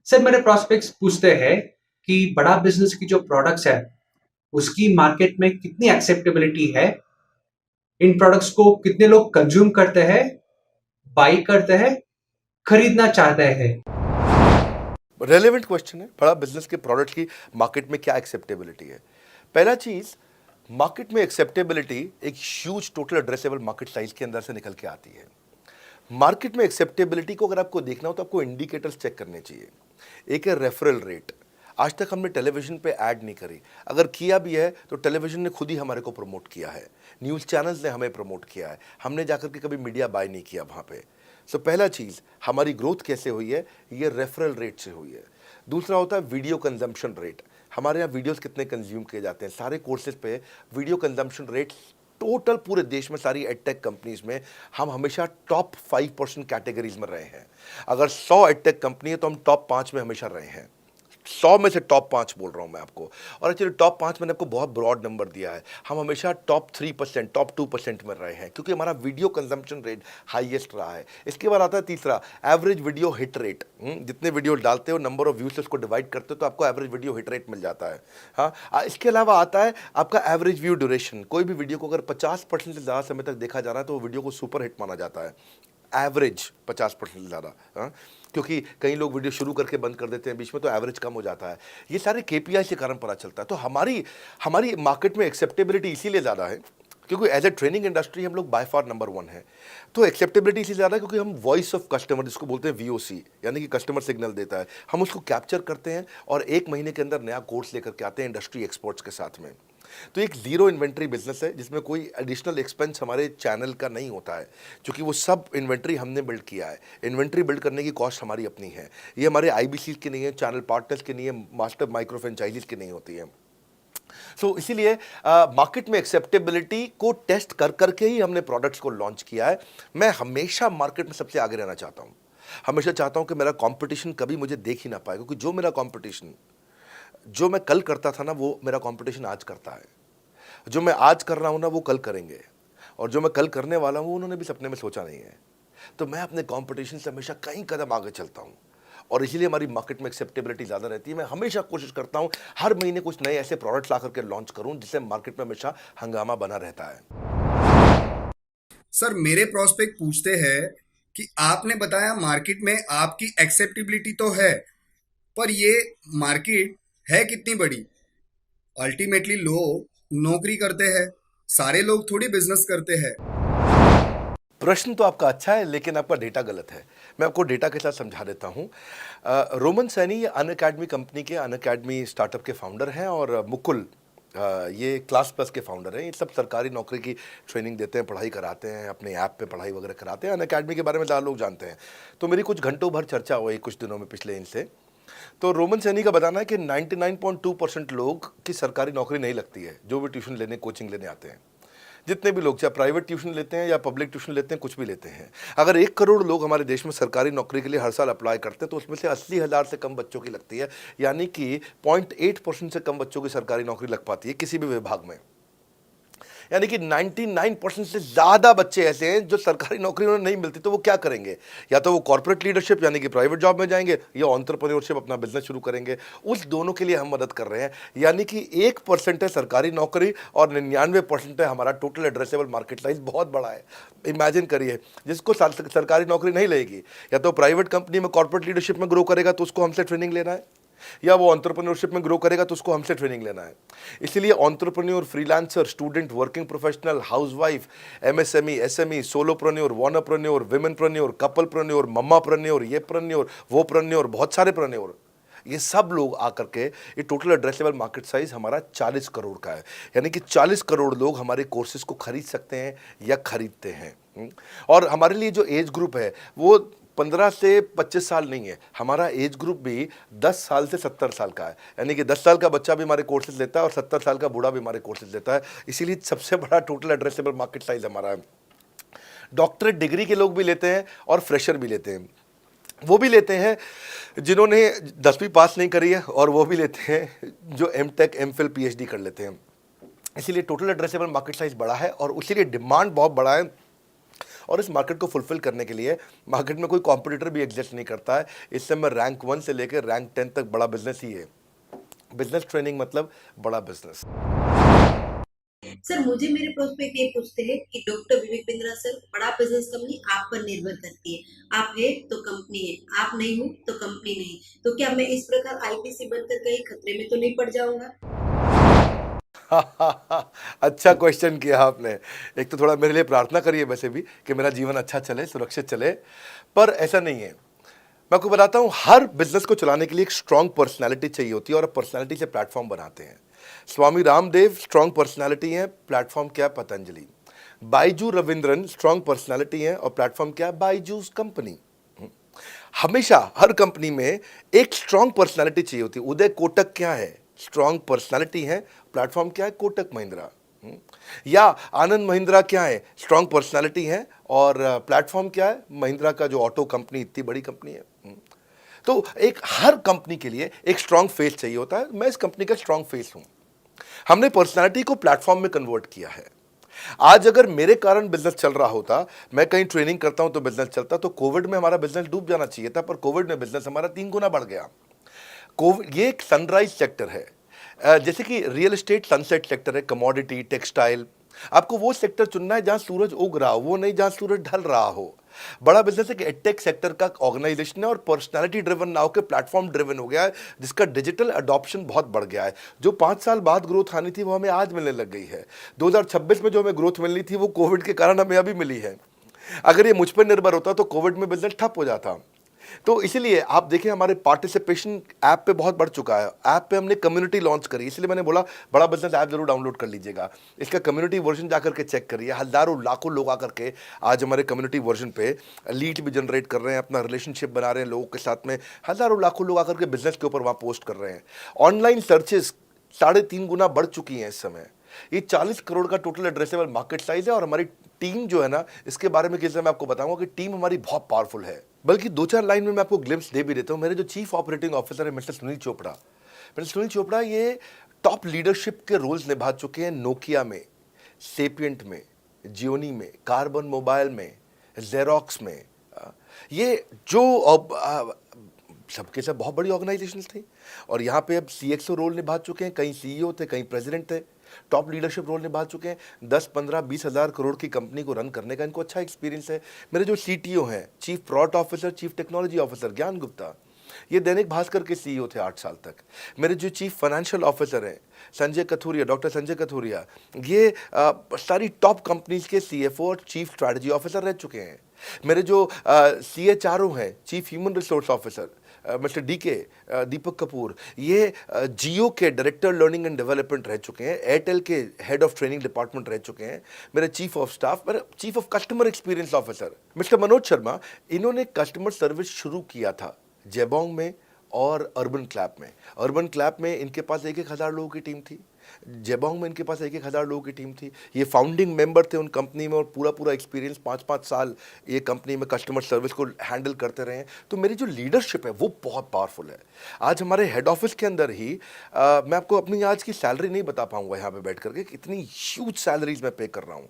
सर मेरे प्रोस्पेक्ट्स पूछते हैं कि बड़ा बिजनेस की जो प्रोडक्ट्स है उसकी मार्केट में कितनी एक्सेप्टेबिलिटी है, इन प्रोडक्ट्स को कितने लोग कंज्यूम करते हैं, बाई करते हैं, खरीदना चाहते हैं। रेलेवेंट क्वेश्चन है। बड़ा बिजनेस के प्रोडक्ट की मार्केट में क्या एक्सेप्टेबिलिटी है? पहला चीज़, मार्केट में एक्सेप्टेबिलिटी एक huge total addressable market size के अंदर से निकल के आती है। मार्केट में एक्सेप्टेबिलिटी को अगर आपको देखना हो तो आपको इंडिकेटर्स चेक करने चाहिए। एक है रेफरल रेट। आज तक हमने टेलीविजन पे ऐड नहीं करी, अगर किया भी है तो टेलीविजन ने खुद ही हमारे को प्रमोट किया है, न्यूज़ चैनल्स ने हमें प्रमोट किया है, हमने जाकर के कभी मीडिया बाय नहीं किया वहाँ पे। सो पहला चीज़, हमारी ग्रोथ कैसे हुई है, ये रेफरल रेट से हुई है। दूसरा होता है वीडियो कंजम्पशन रेट। हमारे यहाँ वीडियोस कितने कंज्यूम किए जाते हैं, सारे कोर्सेज पे वीडियो कंजम्पशन रेट टोटल पूरे देश में सारी एडटेक कंपनीज में हम हमेशा टॉप 5% कैटेगरीज में रहे हैं। अगर 100 एडटेक कंपनी है तो हम टॉप 5 में हमेशा रहे हैं। 100 में से टॉप 5 बोल रहा हूँ मैं आपको, और एक्चुअली टॉप 5 मैंने आपको बहुत ब्रॉड नंबर दिया है। हम हमेशा टॉप 3%, टॉप 2% में रहे हैं, क्योंकि हमारा वीडियो कंजम्पशन रेट हाईएस्ट रहा है। इसके बाद आता है तीसरा, एवरेज वीडियो हिट रेट। जितने वीडियो डालते हो, नंबर ऑफ व्यूज से उसको डिवाइड करते हो तो आपको एवरेज वीडियो हिट रेट मिल जाता है। हाँ, इसके अलावा आता है आपका एवरेज व्यू ड्यूरेशन। कोई भी वीडियो को अगर 50% से ज़्यादा समय तक देखा जा रहा है तो वो वीडियो को सुपर हिट माना जाता है। एवरेज 50% से ज़्यादा, हाँ, क्योंकि कई लोग वीडियो शुरू करके बंद कर देते हैं बीच में, तो एवरेज कम हो जाता है। ये सारे KPI के कारण पता चलता है। तो हमारी मार्केट में एक्सेप्टेबिलिटी इसीलिए ज़्यादा है क्योंकि एज ए ट्रेनिंग इंडस्ट्री हम लोग बाय फार नंबर 1 है। तो एक्सेप्टेबिलिटी इसलिए ज़्यादा है क्योंकि हम वॉइस ऑफ कस्टमर, जिसको बोलते हैं VOC, यानी कि कस्टमर सिग्नल देता है, हम उसको कैप्चर करते हैं और 1 महीने के अंदर नया कोर्स लेकर के आते हैं इंडस्ट्री एक्सपर्ट्स के साथ में। तो एक जीरो इन्वेंट्री बिजनेस है जिसमें कोई एडिशनल एक्सपेंस हमारे चैनल का नहीं होता है, क्योंकि वो सब इन्वेंट्री हमने बिल्ड किया है। इन्वेंट्री बिल्ड करने की कॉस्ट हमारी अपनी है। ये हमारे IBC की नहीं है, चैनल पार्टनर्स की नहीं है, मास्टर माइक्रो फ्रेंचाइजीज की नहीं होती है। सो इसीलिए मार्केट में एक्सेप्टेबिलिटी को टेस्ट कर करके ही हमने प्रोडक्ट्स को लॉन्च किया है। मैं हमेशा मार्केट में सबसे आगे रहना चाहता हूँ। हमेशा चाहता हूँ कि मेरा कंपटीशन कभी मुझे देख ही ना पाए, क्योंकि जो मेरा कंपटीशन, जो मैं कल करता था ना, वो मेरा कंपटीशन आज करता है। जो मैं आज कर रहा हूँ ना, वो कल करेंगे, और जो मैं कल करने वाला हूँ उन्होंने भी सपने में सोचा नहीं है। तो मैं अपने कंपटीशन से हमेशा कई कदम आगे चलता हूँ, और इसीलिए हमारी मार्केट में एक्सेप्टेबिलिटी ज़्यादा रहती है। मैं हमेशा कोशिश करता हूँ हर महीने कुछ नए ऐसे प्रोडक्ट्स ला करके लॉन्च करूँ जिससे मार्केट में हमेशा हंगामा बना रहता है। सर मेरे प्रोस्पेक्ट पूछते हैं कि आपने बताया मार्केट में आपकी एक्सेप्टेबिलिटी तो है, पर ये मार्केट है कितनी बड़ी? अल्टीमेटली लोग नौकरी करते हैं, सारे लोग थोड़ी बिजनेस करते हैं। प्रश्न तो आपका अच्छा है, लेकिन आपका डेटा गलत है। मैं आपको डेटा के साथ समझा देता हूँ। रोमन सैनी ये अनअकैडमी कंपनी के, अनअकैडमी स्टार्टअप के फाउंडर हैं, और मुकुल ये क्लास प्लस के फाउंडर हैं। ये सब सरकारी नौकरी की ट्रेनिंग देते हैं, पढ़ाई कराते हैं, अपने ऐप पे पढ़ाई वगैरह कराते हैं। अनअकैडमी के बारे में ज़्यादा लोग जानते हैं। तो मेरी कुछ घंटों भर चर्चा हुई कुछ दिनों में पिछले इनसे। तो रोमन सैनी का बताना है कि 99.2% लोग की सरकारी नौकरी नहीं लगती है, जो भी ट्यूशन लेने, कोचिंग लेने आते हैं। जितने भी लोग चाहे प्राइवेट ट्यूशन लेते हैं या पब्लिक ट्यूशन लेते हैं, कुछ भी लेते हैं, अगर 1 करोड़ लोग हमारे देश में सरकारी नौकरी के लिए हर साल अप्लाई करते हैं तो उसमें से 80,000 से कम बच्चों की लगती है, यानी कि 0.8% से कम बच्चों की सरकारी नौकरी लग पाती है किसी भी विभाग में। यानी कि 99% से ज़्यादा बच्चे ऐसे हैं जो सरकारी नौकरी उन्हें नहीं मिलती, तो वो क्या करेंगे? या तो वो कॉर्पोरेट लीडरशिप यानी कि प्राइवेट जॉब में जाएंगे या एंटरप्रेन्योरशिप अपना बिजनेस शुरू करेंगे। उस दोनों के लिए हम मदद कर रहे हैं, यानी कि 1% है सरकारी नौकरी और 99% है हमारा टोटल एड्रेसेबल मार्केट साइज। बहुत बड़ा है। इमेजिन करिए, जिसको सरकारी नौकरी नहीं लगेगी, या तो प्राइवेट कंपनी में कॉर्पोरेट लीडरशिप में ग्रो करेगा तो उसको हमसे ट्रेनिंग लेना है, या वो एंटरप्रेन्योरशिप में ग्रो करेगा तो उसको हमसे ट्रेनिंग लेना है। इसलिए entrepreneur, freelancer, student, working professional, housewife, MSME, SME, solopreneur, wannapreneur, womenpreneur, couplepreneur, mammapreneur, ये प्रेन्योर, वो प्रेन्योर, बहुत सारे प्रेन्योर, ये सब लोग आकर के ये टोटल एड्रेसेबल मार्केट साइज हमारा 40 करोड़ का है। यानी कि 40 करोड़ लोग हमारे कोर्सेज को खरीद सकते हैं या खरीदते हैं। और हमारे लिए जो एज ग्रुप है वो 15 से 25 साल नहीं है, हमारा एज ग्रुप भी 10 साल से 70 साल का है। यानी कि 10 साल का बच्चा भी हमारे कोर्सेज लेता है और 70 साल का बूढ़ा भी हमारे कोर्सेज लेता है। इसीलिए सबसे बड़ा टोटल एड्रेसेबल मार्केट साइज हमारा है। डॉक्टरेट डिग्री के लोग भी लेते हैं और फ्रेशर भी लेते हैं। वो भी लेते हैं जिन्होंने 10वीं पास नहीं करी है, और वो भी लेते हैं जो एमटेक, एमफिल, पीएचडी कर लेते हैं। इसीलिए टोटल एड्रेसेबल मार्केट साइज बड़ा है और उसीलिए डिमांड बहुत बड़ा है। और इस मार्केट को फुलफिल करने के लिए मार्केट में कोई कॉम्पिटिटर भी एग्जिस्ट नहीं करता है। इस समय रैंक 1 से लेकर रैंक 10 तक बड़ा बिजनेस ही है। बिजनेस ट्रेनिंग मतलब बड़ा बिजनेस। सर, मुझे मेरे प्रोस्पेक्ट ये पूछते हैं कि डॉक्टर विवेक बिंद्रा सर, बड़ा बिजनेस कंपनी आप पर निर्भर करती है। आप है तो कंपनी है, आप नहीं हो तो कंपनी नहीं। तो क्या मैं इस प्रकार आईपीसी बनकर कहीं खतरे में तो नहीं पड़ जाऊंगा? अच्छा क्वेश्चन किया आपने। एक तो थोड़ा मेरे लिए प्रार्थना करिए वैसे भी कि मेरा जीवन अच्छा चले, सुरक्षित चले, पर ऐसा नहीं है। मैं आपको बताता हूँ, हर बिजनेस को चलाने के लिए एक स्ट्रांग पर्सनालिटी चाहिए होती है और पर्सनालिटी से प्लेटफॉर्म बनाते हैं। स्वामी रामदेव स्ट्रांग पर्सनालिटी है, प्लेटफॉर्म क्या है? पतंजलि। बाइजू रविंद्रन स्ट्रांग पर्सनालिटी है और प्लेटफॉर्म क्या है? बाइजूस कंपनी। हमेशा हर कंपनी में एक स्ट्रांग पर्सनालिटी चाहिए होती है। उदय कोटक क्या है? स्ट्रांग पर्सनालिटी है, प्लेटफॉर्म क्या है? कोटक महिंद्रा। या आनंद महिंद्रा क्या है? स्ट्रांग पर्सनालिटी है और प्लेटफॉर्म क्या है? महिंद्रा का जो ऑटो कंपनी, इतनी बड़ी कंपनी है। तो एक हर कंपनी के लिए एक स्ट्रांग फेस चाहिए होता है। मैं इस कंपनी का स्ट्रांग फेस हूं। हमने पर्सनालिटी को प्लेटफॉर्म में कन्वर्ट किया है। आज अगर मेरे कारण बिजनेस चल रहा होता, मैं कहीं ट्रेनिंग करता हूं तो बिजनेस चलता, तो कोविड में हमारा बिजनेस डूब जाना चाहिए था, पर कोविड में बिजनेस हमारा 3 गुना बढ़ गया। ये एक सनराइज सेक्टर है, जैसे कि रियल एस्टेट सनसेट सेक्टर है, कमोडिटी, टेक्सटाइल। आपको वो सेक्टर चुनना है जहां सूरज उग रहा हो, वो नहीं जहां सूरज ढल रहा हो। बड़ा बिजनेस एक एडटेक सेक्टर का ऑर्गेनाइजेशन है और पर्सनालिटी ड्रिवन ना होकर प्लेटफॉर्म ड्रिवन हो गया है, जिसका डिजिटल अडॉप्शन बहुत बढ़ गया है। जो 5 साल बाद ग्रोथ आनी थी वो हमें आज मिलने लग गई है। 2026 में जो हमें ग्रोथ मिलनी थी वो कोविड के कारण हमें अभी मिली है। अगर ये मुझ पर निर्भर होता तो कोविड में बिजनेस ठप हो जाता। तो इसीलिए आप देखें, हमारे पार्टिसिपेशन ऐप पे बहुत बढ़ चुका है। ऐप पे हमने कम्युनिटी लॉन्च करी, इसलिए मैंने बोला बड़ा बिजनेस ऐप जरूर डाउनलोड कर लीजिएगा। इसका कम्युनिटी वर्जन जाकर के चेक करिए। हजारों लाखों लोग आकर के आज हमारे कम्युनिटी वर्जन पे लीड भी जनरेट कर रहे हैं, अपना रिलेशनशिप बना रहे हैं लोगों के साथ में। हजारों लाखों लोग आकर के बिजनेस के ऊपर वहाँ पोस्ट कर रहे हैं। ऑनलाइन सर्चेस 3.5 गुना बढ़ चुकी हैं इस समय। ये 40 करोड़ का टोटल एड्रेसेबल मार्केट साइज है। और हमारी टीम जो है ना, इसके बारे में किसी मैं आपको बताऊंगा कि टीम हमारी बहुत पावरफुल है। बल्कि 2-4 लाइन में मैं आपको ग्लिम्स दे भी देता हूं। मेरे जो चीफ ऑपरेटिंग ऑफिसर है मिस्टर सुनील चोपड़ा, ये टॉप लीडरशिप के रोल्स निभा चुके हैं नोकिया में, सेपियंट में, जियोनी में, कार्बन मोबाइल में, जेरोक्स में। ये जो सबके सब बहुत बड़ी ऑर्गेनाइजेशन थी और यहाँ पे अब CXO रोल निभा चुके हैं। कहीं CEO थे, कहीं प्रेसिडेंट थे। टॉप लीडरशिप रोल निभा चुके हैं। 10, 15, 20 हज़ार करोड़ की कंपनी को रन करने का इनको अच्छा एक्सपीरियंस है। मेरे जो CTO हैं, chief product officer, chief technology officer ज्ञान गुप्ता, ये दैनिक भास्कर के CEO थे 8 साल तक। मेरे जो चीफ फाइनेंशियल ऑफिसर हैं संजय कथुरिया, डॉक्टर संजय कथुरिया, ये सारी टॉप कंपनीज के CFO और चीफ स्ट्रैटेजी ऑफिसर रह चुके हैं। मेरे जो CHRO हैं, chief human resource officer mister DK Deepak Kapoor, ये जियो के डायरेक्टर लर्निंग एंड डेवलपमेंट रह चुके हैं। एयरटेल के हेड ऑफ ट्रेनिंग डिपार्टमेंट रह चुके हैं। मेरे चीफ ऑफ स्टाफ, मेरे chief of customer experience officer mister Manoj Sharma, इन्होंने कस्टमर सर्विस शुरू किया था जेबोंग में और अर्बन क्लैप में। अर्बन क्लैप में इनके पास 1-1 हज़ार लोगों की टीम थी। जेबोंग में इनके पास 1,000 लोगों की टीम थी। ये फाउंडिंग मेंबर थे उन कंपनी में और पूरा एक्सपीरियंस 5-5 साल ये कंपनी में कस्टमर सर्विस को हैंडल करते रहे हैं। तो मेरी जो लीडरशिप है वो बहुत पावरफुल है। आज हमारे हेड ऑफिस के अंदर ही मैं आपको अपनी आज की सैलरी नहीं बता पाऊंगा यहाँ पे बैठ करके, कितनी ह्यूज सैलरीज मैं पे कर रहा हूँ।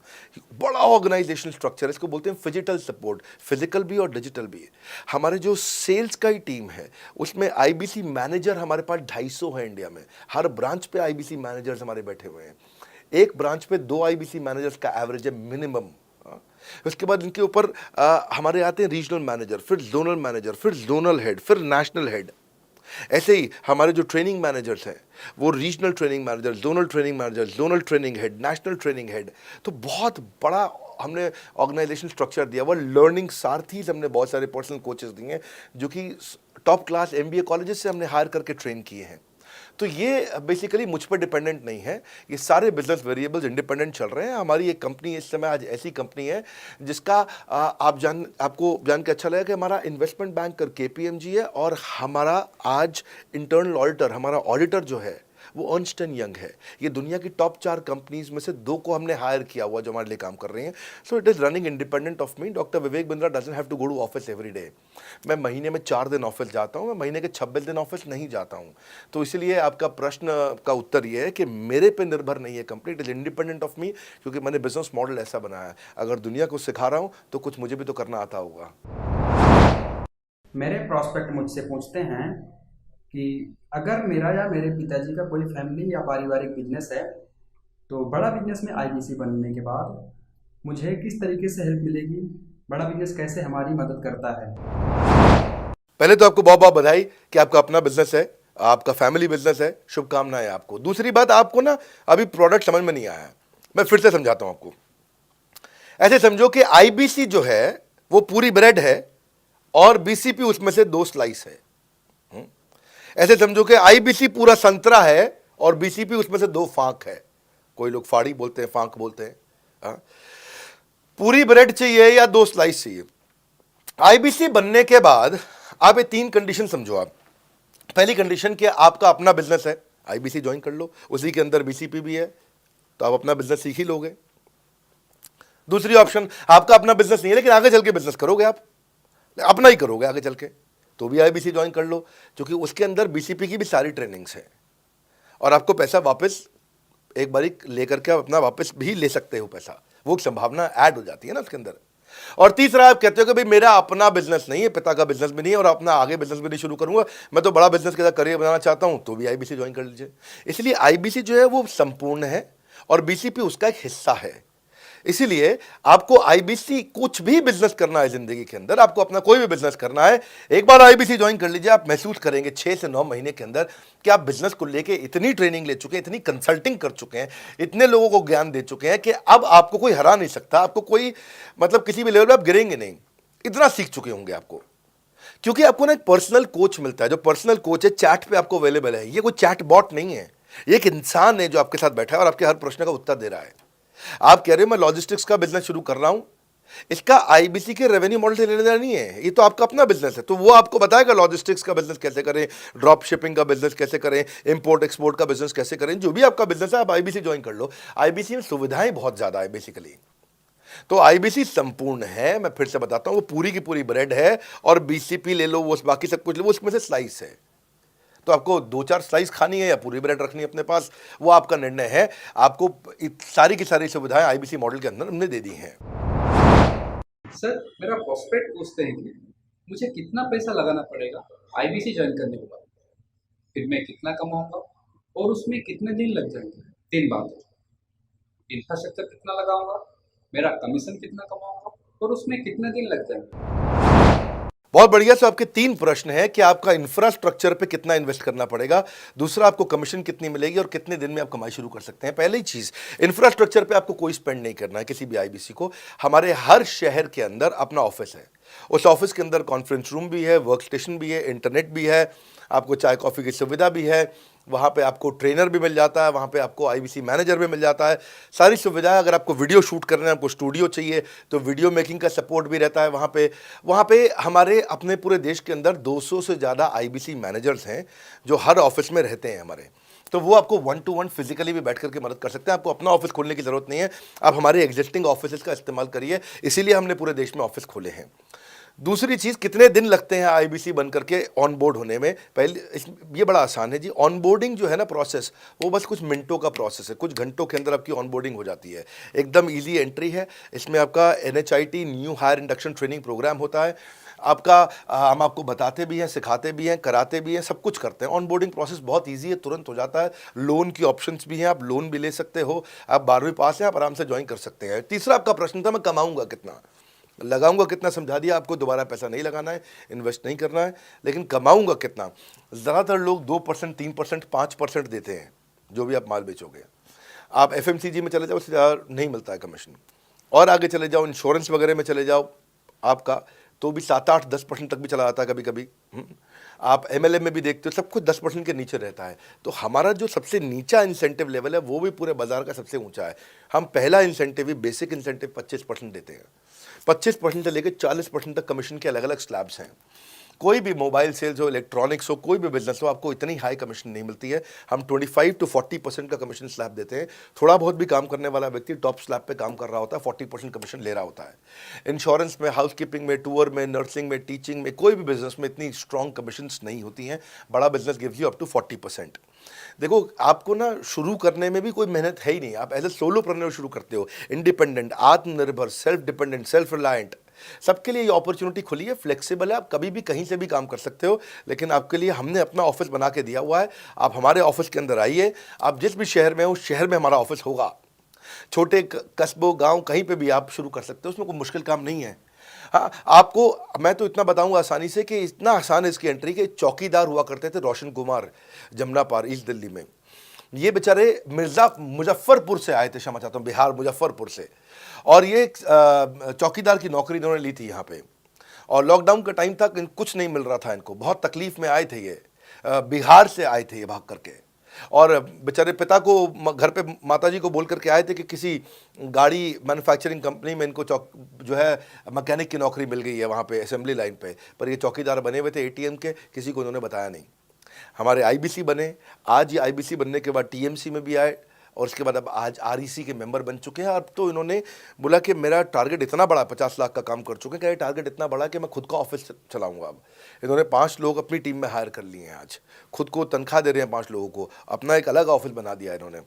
बड़ा ऑर्गेनाइजेशनल स्ट्रक्चर, इसको बोलते हैं फिजिटल सपोर्ट, फिजिकल भी और डिजिटल भी। हमारे जो सेल्स का ही टीम है उसमें आईबीसी मैनेजर हमारे पास 250 है इंडिया में। हर ब्रांच पे आईबीसी मैनेजर्स हमारे बैठे हुए हैं। एक ब्रांच पे 2 आईबीसी मैनेजर्स का एवरेज है मिनिमम। उसके बाद इनके ऊपर हमारे आते हैं रीजनल मैनेजर, फिर जोनल मैनेजर, फिर जोनल हेड, फिर नेशनल हेड। ऐसे ही हमारे जो ट्रेनिंग मैनेजर्स हैं वो regional training manager, zonal training manager, zonal training head, national training head. तो बहुत बड़ा हमने ऑर्गेनाइजेशन स्ट्रक्चर दिया हुआ। लर्निंग सारथीज हमने बहुत सारे पर्सनल कोचेस दिए हैं जो कि टॉप क्लास एमबीए कॉलेजेस से हमने हायर करके ट्रेन किए हैं। तो ये बेसिकली मुझ पर डिपेंडेंट नहीं है, ये सारे बिजनेस वेरिएबल्स इंडिपेंडेंट चल रहे हैं। हमारी एक कंपनी इस समय आज ऐसी कंपनी है जिसका आपको जान के अच्छा लगेगा कि हमारा इन्वेस्टमेंट बैंकर केपीएमजी है और हमारा आज इंटरनल ऑडिटर, हमारा ऑडिटर जो है वो अर्न्स्ट एंड यंग है। ये दुनिया की टॉप 4 कंपनीज में से 2 को हमने हायर किया हुआ जो हमारे लिए काम कर रही हैं। So it is running independent of me. Doctor Vivek Bindra doesn't have to go to office every day. मैं महीने में 4 दिन ऑफिस जाता हूँ, मैं महीने के 26 दिन ऑफिस नहीं जाता हूँ। तो इसलिए आपका प्रश्न का उत्तर ये है कि मेरे पे निर्भर नहीं है company, it is independent of मी, क्योंकि मैंने बिजनेस मॉडल ऐसा बनाया है। अगर दुनिया को सिखा रहा हूँ तो कुछ मुझे भी तो करना आता होगा। मेरे प्रॉस्पेक्ट मुझसे पूछते हैं कि अगर मेरा या मेरे पिताजी का कोई फैमिली या पारिवारिक बिजनेस है तो बड़ा बिजनेस में आईबीसी बनने के बाद मुझे किस तरीके से हेल्प मिलेगी, बड़ा बिजनेस कैसे हमारी मदद करता है। पहले तो आपको बहुत बहुत बधाई कि आपका अपना बिजनेस है, आपका फैमिली बिजनेस है, शुभकामनाएं आपको। दूसरी बात, आपको ना अभी प्रोडक्ट समझ में नहीं आया है, मैं फिर से समझाता हूं आपको। ऐसे समझो कि आईबीसी जो है वो पूरी ब्रेड है और बीसीपी उसमें से 2 स्लाइस है। ऐसे समझो कि आईबीसी पूरा संतरा है और बीसीपी उसमें से 2 फांक है। कोई लोग फाड़ी बोलते हैं, फांक बोलते हैं। पूरी ब्रेड चाहिए या 2 स्लाइस चाहिए। आईबीसी बनने के बाद आप ये 3 कंडीशन समझो। आप पहली कंडीशन कि आपका अपना बिजनेस है, आईबीसी ज्वाइन कर लो, उसी के अंदर बीसीपी भी है तो आप अपना बिजनेस सीख ही लोगे। दूसरी ऑप्शन, आपका अपना बिजनेस नहीं है लेकिन आगे चल के बिजनेस करोगे, आप अपना ही करोगे आगे चल के, तो भी आईबीसी ज्वाइन कर लो, क्योंकि उसके अंदर बीसीपी की भी सारी ट्रेनिंग्स है और आपको पैसा वापस एक बारी लेकर के आप अपना वापस भी ले सकते हो पैसा, वो संभावना ऐड हो जाती है ना उसके अंदर। और तीसरा, आप कहते हो कि भाई मेरा अपना बिजनेस नहीं है, पिता का बिजनेस भी नहीं है और अपना आगे बिजनेस भी नहीं शुरू करूंगा, मैं तो बड़ा बिजनेस के साथ करियर बनाना चाहता हूं, तो भी आईबीसी ज्वाइन कर लीजिए। इसलिए आईबीसी जो है वो संपूर्ण है और बीसीपी उसका एक हिस्सा है। इसीलिए आपको आईबीसी, कुछ भी बिजनेस करना है जिंदगी के अंदर, आपको अपना कोई भी बिजनेस करना है, एक बार आईबीसी ज्वाइन कर लीजिए। आप महसूस करेंगे 6 से 9 महीने के अंदर कि आप बिजनेस को लेके इतनी ट्रेनिंग ले चुके हैं, इतनी कंसल्टिंग कर चुके हैं, इतने लोगों को ज्ञान दे चुके हैं कि अब आपको कोई हरा नहीं सकता, आपको कोई मतलब किसी भी लेवल पर आप गिरेंगे नहीं, इतना सीख चुके होंगे आपको। क्योंकि आपको ना एक पर्सनल कोच मिलता है, जो पर्सनल कोच है चैट पे आपको अवेलेबल है। ये कोई चैट बॉट नहीं है, ये एक इंसान है जो आपके साथ बैठा है और आपके हर प्रश्न का उत्तर दे रहा है। आप कह रहे हो मैं लॉजिस्टिक्स का बिजनेस शुरू कर रहा हूं, इसका आईबीसी के रेवेन्यू मॉडल से लेने देना नहीं है, ये तो आपका अपना बिजनेस है, तो वो आपको बताएगा लॉजिस्टिक्स का बिजनेस कैसे करें, ड्रॉप शिपिंग का बिजनेस कैसे करें, इंपोर्ट एक्सपोर्ट का बिजनेस कैसे करें, जो भी आपका बिजनेस है आप आईबीसी ज्वाइन कर लो। आईबीसी में सुविधाएं बहुत ज्यादा है बेसिकली, तो आईबीसी संपूर्ण है। मैं फिर से बताता हूं, वो पूरी की पूरी ब्रेड है और बीसीपी ले लो, वो बाकी सब कुछ ले लो, उसमें से स्लाइस है। तो आपको 2-4 स्लाइस खानी है या पूरी ब्रेड रखनी है अपने पास, वो आपका निर्णय है। आपको सारी की सारी सुविधाएं आईबीसी मॉडल के अंदर हमने दे दी हैं। सर, मेरा प्रॉस्पेक्ट पूछते हैं कि मुझे कितना पैसा लगाना पड़ेगा आईबीसी ज्वाइन करने के बाद, फिर मैं कितना कमाऊंगा और उसमें कितने दिन लग जाएंगे। 3 बातें, इंफ्रास्ट्रक्चर कितना लगाऊंगा, मेरा कमीशन कितना कमाऊंगा और उसमें कितने दिन लग जाएंगे। बहुत बढ़िया। से आपके 3 प्रश्न हैं कि आपका इंफ्रास्ट्रक्चर पे कितना इन्वेस्ट करना पड़ेगा, दूसरा आपको कमीशन कितनी मिलेगी और कितने दिन में आप कमाई शुरू कर सकते हैं। पहली चीज, इंफ्रास्ट्रक्चर पे आपको कोई स्पेंड नहीं करना है किसी भी आईबीसी को। हमारे हर शहर के अंदर अपना ऑफिस है, उस ऑफिस के अंदर कॉन्फ्रेंस रूम भी है, वर्क स्टेशन भी है, इंटरनेट भी है, आपको चाय कॉफ़ी की सुविधा भी है, वहाँ पे आपको ट्रेनर भी मिल जाता है, वहाँ पे आपको आईबीसी मैनेजर भी मिल जाता है, सारी सुविधाएं। अगर आपको वीडियो शूट करना है, आपको स्टूडियो चाहिए तो वीडियो मेकिंग का सपोर्ट भी रहता है वहाँ पे हमारे अपने पूरे देश के अंदर 200 से ज़्यादा आईबीसी मैनेजर्स हैं जो हर ऑफिस में रहते हैं हमारे। तो वो आपको 1-to-1 फिजिकली भी बैठ करके मदद कर सकते हैं। आपको अपना ऑफिस खोलने की ज़रूरत नहीं है, आप हमारे एग्जिस्टिंग ऑफिस का इस्तेमाल करिए, इसीलिए हमने पूरे देश में ऑफिस खोले हैं। दूसरी चीज़, कितने दिन लगते हैं आईबीसी बन करके ऑन बोर्ड होने में? ये बड़ा आसान है जी। ऑन बोर्डिंग जो है ना प्रोसेस, वो बस कुछ मिनटों का प्रोसेस है, कुछ घंटों के अंदर आपकी ऑन बोर्डिंग हो जाती है। एकदम ईजी एंट्री है। इसमें आपका NHIT new hire induction training program होता है। आपका हम आपको बताते भी हैं, सिखाते भी हैं, कराते भी हैं, सब कुछ करते हैं। ऑन बोर्डिंग प्रोसेस बहुत ईजी है, तुरंत हो जाता है। लोन की ऑप्शंस भी हैं, आप लोन भी ले सकते हो। आप 12वीं पास हैं, आप आराम से ज्वाइन कर सकते हैं। तीसरा आपका प्रश्न था, मैं कमाऊंगा कितना, लगाऊंगा कितना, समझा दिया आपको। दोबारा पैसा नहीं लगाना है, इन्वेस्ट नहीं करना है, लेकिन कमाऊंगा कितना। ज़्यादातर लोग 2%, 3%, 5% देते हैं जो भी आप माल बेचोगे। आप FMCG में चले जाओ, उससे ज़्यादा नहीं मिलता है कमीशन। और आगे चले जाओ, इंश्योरेंस वगैरह में चले जाओ आपका, तो भी 7, 8, 10% तक भी चला जाता है कभी कभी। आप MLM में भी देखते हो, सब कुछ 10% के नीचे रहता है। तो हमारा जो सबसे नीचा इंसेंटिव लेवल है, वो भी पूरे बाजार का सबसे ऊंचा है। हम पहला इंसेंटिव भी, बेसिक इंसेंटिव 25% देते हैं। 25% से लेकर 40% तक कमीशन के अलग अलग स्लैब्स हैं। कोई भी मोबाइल सेल्स हो, इलेक्ट्रॉनिक्स हो, कोई भी बिजनेस हो, आपको इतनी हाई कमीशन नहीं मिलती है। हम 25 to 40% का कमीशन स्लैब देते हैं। थोड़ा बहुत भी काम करने वाला व्यक्ति टॉप स्लैब पे काम कर रहा होता है, 40% कमीशन ले रहा होता है। इंश्योरेंस में, हाउसकीपिंग में, टूर में, नर्सिंग में, टीचिंग में, कोई भी बिजनेस में इतनी स्ट्रॉन्ग कमीशंस नहीं होती हैं। बड़ा business gives you up to 40%। देखो, आपको ना शुरू करने में भी कोई मेहनत है ही नहीं। आप एज ए सोलोप्रेन्योर शुरू करते हो, इंडिपेंडेंट, आत्मनिर्भर, सेल्फ डिपेंडेंट, सेल्फ रिलायंट। सबके लिए ये अपॉर्चुनिटी खुली है, फ्लेक्सिबल है, आप कभी भी कहीं से भी काम कर सकते हो। लेकिन आपके लिए हमने अपना ऑफिस बना के दिया हुआ है। आप हमारे ऑफिस के अंदर आइए, आप जिस भी शहर में हो, उस शहर में हमारा ऑफिस होगा। छोटे कस्बों, गांव, कहीं पे भी आप शुरू कर सकते हो, उसमें कोई मुश्किल काम नहीं है। हाँ, आपको मैं तो इतना बताऊंगा आसानी से कि इतना आसान है इसकी एंट्री कि चौकीदार हुआ करते थे रोशन कुमार, जमुना पार, ईस्ट दिल्ली में। ये बेचारे मुजफ्फरपुर से आए थे, क्षमा चाहता हूँ, बिहार मुजफ्फरपुर से। और ये चौकीदार की नौकरी इन्होंने ली थी यहाँ पे। और लॉकडाउन का टाइम था, कुछ नहीं मिल रहा था इनको, बहुत तकलीफ में आए थे ये। बिहार से आए थे ये भाग करके। और बेचारे पिता को घर पे माताजी को बोल करके आए थे कि किसी गाड़ी मैन्युफैक्चरिंग कंपनी में इनको जो है मैकेनिक की नौकरी मिल गई है वहाँ पे असेंबली लाइन पे। पर ये चौकीदार बने हुए थे ATM के, किसी को उन्होंने बताया नहीं। हमारे IBC बने, आज ये IBC बनने के बाद TMC में भी आए, और उसके बाद अब आज REC के मेंबर बन चुके हैं। अब तो इन्होंने बोला कि मेरा टारगेट इतना बड़ा, 50 लाख का काम कर चुके हैं, कि ये टारगेट इतना बड़ा कि मैं खुद का ऑफिस चलाऊंगा। अब इन्होंने 5 लोग अपनी टीम में हायर कर लिए हैं। आज खुद को तनख्वाह दे रहे हैं 5 लोगों को, अपना एक अलग ऑफिस बना दिया इन्होंने।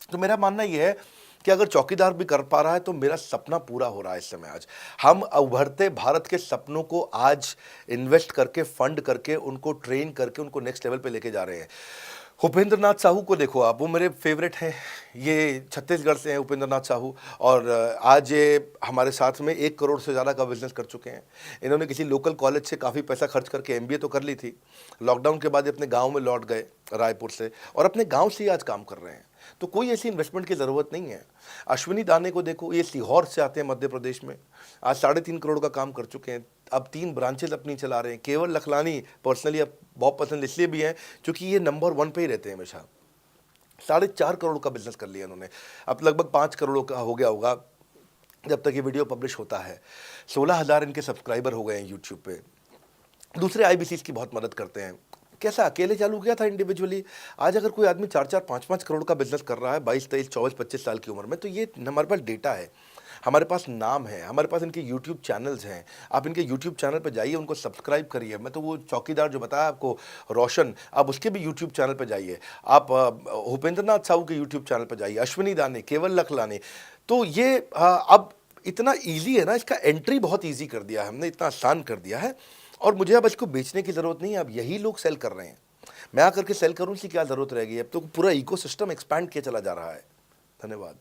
तो मेरा मानना यह है कि अगर चौकीदार भी कर पा रहा है तो मेरा सपना पूरा हो रहा है इस समय। आज हम उभरते भारत के सपनों को आज इन्वेस्ट करके, फंड करके, उनको ट्रेन करके, उनको नेक्स्ट लेवल पे लेके जा रहे हैं। उपेंद्र नाथ साहू को देखो आप, वो मेरे फेवरेट हैं। ये छत्तीसगढ़ से हैं उपेंद्र नाथ साहू, और आज ये हमारे साथ में 1 करोड़ से ज़्यादा का बिजनेस कर चुके हैं। इन्होंने किसी लोकल कॉलेज से काफ़ी पैसा खर्च करके MBA तो कर ली थी। लॉकडाउन के बाद अपने गांव में लौट गए रायपुर से, और अपने गांव से ही आज काम कर रहे हैं। तो कोई ऐसी इन्वेस्टमेंट की ज़रूरत नहीं है। अश्विनी दाने को देखो, ये सीहोर से आते हैं मध्य प्रदेश में, आज 3.5 करोड़ का काम कर चुके हैं। अब 3 ब्रांचेज अपनी चला रहे हैं। केवल लखलानी पर्सनली अब बहुत पसंद इसलिए भी हैं क्योंकि ये नंबर 1 पे ही रहते हैं हमेशा। 4.5 करोड़ का बिजनेस कर लिया इन्होंने। अब लगभग 5 करोड़ का हो गया होगा जब तक ये वीडियो पब्लिश होता है। 16,000 इनके सब्सक्राइबर हो गए हैं यूट्यूब पे। दूसरे IBCs की बहुत मदद करते हैं। कैसा अकेले चालू किया था इंडिविजुअली, आज अगर कोई आदमी 4-4, 5-5 करोड़ का बिजनेस कर रहा है 22, 23, 24, 25 साल की उम्र में, तो ये हमारे पास डेटा है, हमारे पास नाम है, हमारे पास इनके यूट्यूब चैनल्स हैं। आप इनके यूट्यूब चैनल पर जाइए, उनको सब्सक्राइब करिए। मैं तो वो चौकीदार जो बताया आपको रोशन, आप उसके भी यूट्यूब चैनल पर जाइए। आप उपेंद्र नाथ साहू के यूट्यूब चैनल पर जाइए, अश्विनी दाने, केवल लखलानी। तो ये अब इतना ईजी है ना, इसका एंट्री बहुत ईजी कर दिया है हमने, इतना आसान कर दिया है। और मुझे अब इसको बेचने की ज़रूरत नहीं है, अब यही लोग सेल कर रहे हैं। मैं आकर के सेल करूँ, इसकी क्या ज़रूरत रहेगी? अब तो पूरा इकोसिस्टम एक्सपैंड किया चला जा रहा है। धन्यवाद।